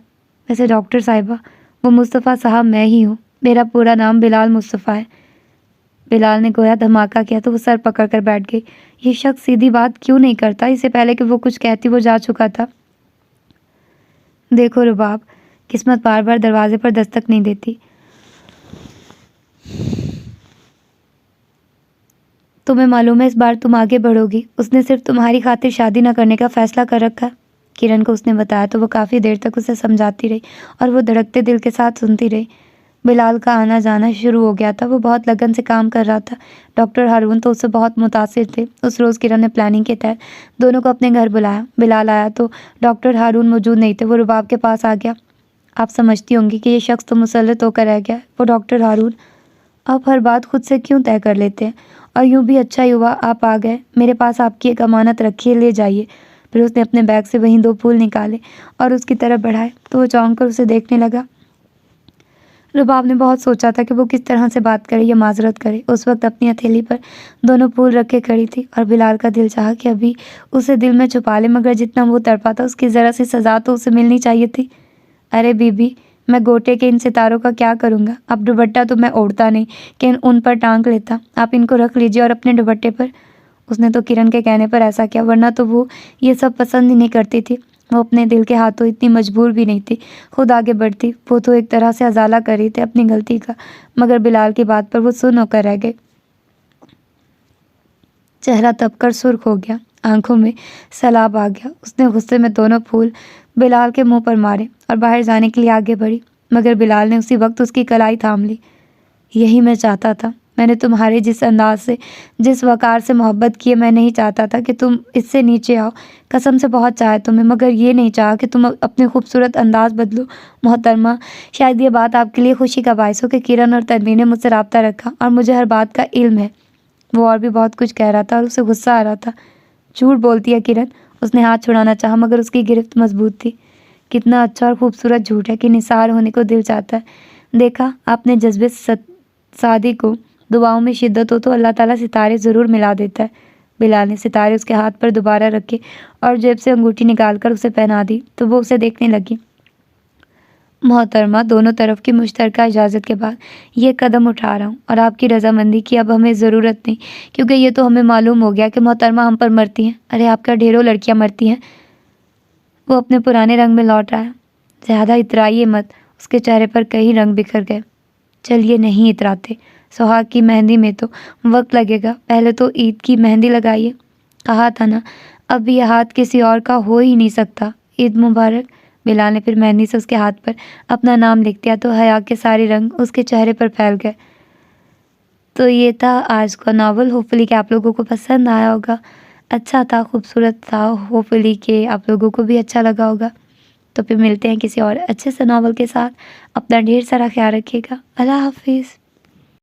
ویسے ڈاکٹر صاحبہ, وہ مصطفیٰ صاحب میں ہی ہوں. میرا پورا نام بلال مصطفیٰ ہے. بلال نے گویا دھماکہ کیا تو وہ سر پکڑ کر بیٹھ گئی. یہ شخص سیدھی بات کیوں نہیں کرتا؟ اس سے پہلے کہ وہ کچھ کہتی وہ جا چکا تھا. دیکھو رباب, قسمت بار بار دروازے پر دستک نہیں دیتی. تمہیں معلوم ہے اس بار تم آگے بڑھو گی. اس نے صرف تمہاری خاطر شادی نہ کرنے کا فیصلہ کر رکھا. کرن کو اس نے بتایا تو وہ کافی دیر تک اسے سمجھاتی رہی اور وہ دھڑکتے دل کے ساتھ سنتی رہی. بلال کا آنا جانا شروع ہو گیا تھا. وہ بہت لگن سے کام کر رہا تھا. ڈاکٹر ہارون تو اس سے بہت متاثر تھے. اس روز کرن نے پلاننگ کے تحت دونوں کو اپنے گھر بلایا. بلال آیا تو ڈاکٹر ہارون موجود نہیں تھے. وہ رباب کے پاس آ گیا. آپ سمجھتی ہوں گی کہ یہ شخص تو مسلط ہو کر رہ گیا. وہ ڈاکٹر ہارون, آپ ہر بات خود سے کیوں طے کر لیتے ہیں؟ اور یوں بھی اچھا ہی ہوا آپ آ گئے. میرے پاس آپ کی ایک امانت رکھی ہے, لے جائیے. پھر اس نے اپنے بیگ سے وہیں 2 پھول نکالے اور اس کی طرف بڑھائے تو وہ چونک کر اسے دیکھنے لگا. رباب نے بہت سوچا تھا کہ وہ کس طرح سے بات کرے یا معذرت کرے. اس وقت اپنی ہتھیلی پر 2 پھول رکھ کے کھڑی تھی اور بلال کا دل چاہا کہ ابھی اسے دل میں چھپا لے, مگر جتنا وہ تڑپا تھا اس کی ذرا سی سزا تو اسے ملنی چاہیے تھی. ارے بی بی, میں گوٹے کے ان ستاروں کا کیا کروں گا؟ اب دوپٹہ تو میں اوڑھتا نہیں کہ ان پر ٹانگ لیتا. آپ ان کو رکھ لیجیے اور اپنے دوپٹے پر. اس نے تو کرن کے کہنے پر ایسا کیا, ورنہ تو وہ یہ سب پسند ہی نہیں کرتی تھی. وہ اپنے دل کے ہاتھوں اتنی مجبور بھی نہیں تھی. خود آگے بڑھتی. وہ تو ایک طرح سے ازالہ کر رہی تھی اپنی غلطی کا, مگر بلال کی بات پر وہ سن ہو کر رہ گئے. چہرہ تپ کر سرخ ہو گیا, آنکھوں میں سیلاب آ گیا. اس نے غصے میں 2 پھول بلال کے منہ پر مارے اور باہر جانے کے لیے آگے بڑھی, مگر بلال نے اسی وقت اس کی کلائی تھام لی. یہی میں چاہتا تھا. میں نے تمہارے جس انداز سے, جس وقار سے محبت کی ہے, میں نہیں چاہتا تھا کہ تم اس سے نیچے آؤ. قسم سے بہت چاہے تمہیں, مگر یہ نہیں چاہا کہ تم اپنے خوبصورت انداز بدلو. محترمہ, شاید یہ بات آپ کے لیے خوشی کا باعث ہو کہ کرن اور تنویر نے مجھ سے رابطہ رکھا اور مجھے ہر بات کا علم ہے. وہ اور بھی بہت کچھ کہہ رہا تھا اور اسے غصہ آ رہا تھا. جھوٹ بولتی ہے کرن. اس نے ہاتھ چھڑانا چاہا مگر اس کی گرفت مضبوط تھی. کتنا اچھا اور خوبصورت جھوٹ ہے کہ نثار ہونے کو دل چاہتا ہے. دیکھا آپ نے جذبے شادی کو, دعاؤں میں شدت ہو تو اللہ تعالیٰ ستارے ضرور ملا دیتا ہے. بلال نے ستارے اس کے ہاتھ پر دوبارہ رکھے اور جیب سے انگوٹھی نکال کر اسے پہنا دی تو وہ اسے دیکھنے لگی. محترمہ, دونوں طرف کی مشترکہ اجازت کے بعد یہ قدم اٹھا رہا ہوں اور آپ کی رضامندی کی اب ہمیں ضرورت نہیں, کیونکہ یہ تو ہمیں معلوم ہو گیا کہ محترمہ ہم پر مرتی ہیں. ارے آپ کا ڈھیروں لڑکیاں مرتی ہیں. وہ اپنے پرانے رنگ میں لوٹ آیا. زیادہ اترائیے مت. اس کے چہرے پر کئی رنگ بکھر گئے. چلیے نہیں اتراتے. سہاگ کی مہندی میں تو وقت لگے گا, پہلے تو عید کی مہندی لگائیے. کہا تھا نا, اب یہ ہاتھ کسی اور کا ہو ہی نہیں سکتا. عید مبارک. بلال نے پھر مہندی سے اس کے ہاتھ پر اپنا نام لکھ دیا تو حیا کے سارے رنگ اس کے چہرے پر پھیل گئے. تو یہ تھا آج کا ناول. ہوپفلی کہ آپ لوگوں کو پسند آیا ہوگا. اچھا تھا, خوبصورت تھا. ہوپفلی کہ آپ لوگوں کو بھی اچھا لگا ہوگا. تو پھر ملتے ہیں کسی اور اچھے سے ناول کے ساتھ. اپنا ڈھیر سارا خیال رکھیے گا. اللہ حافظ.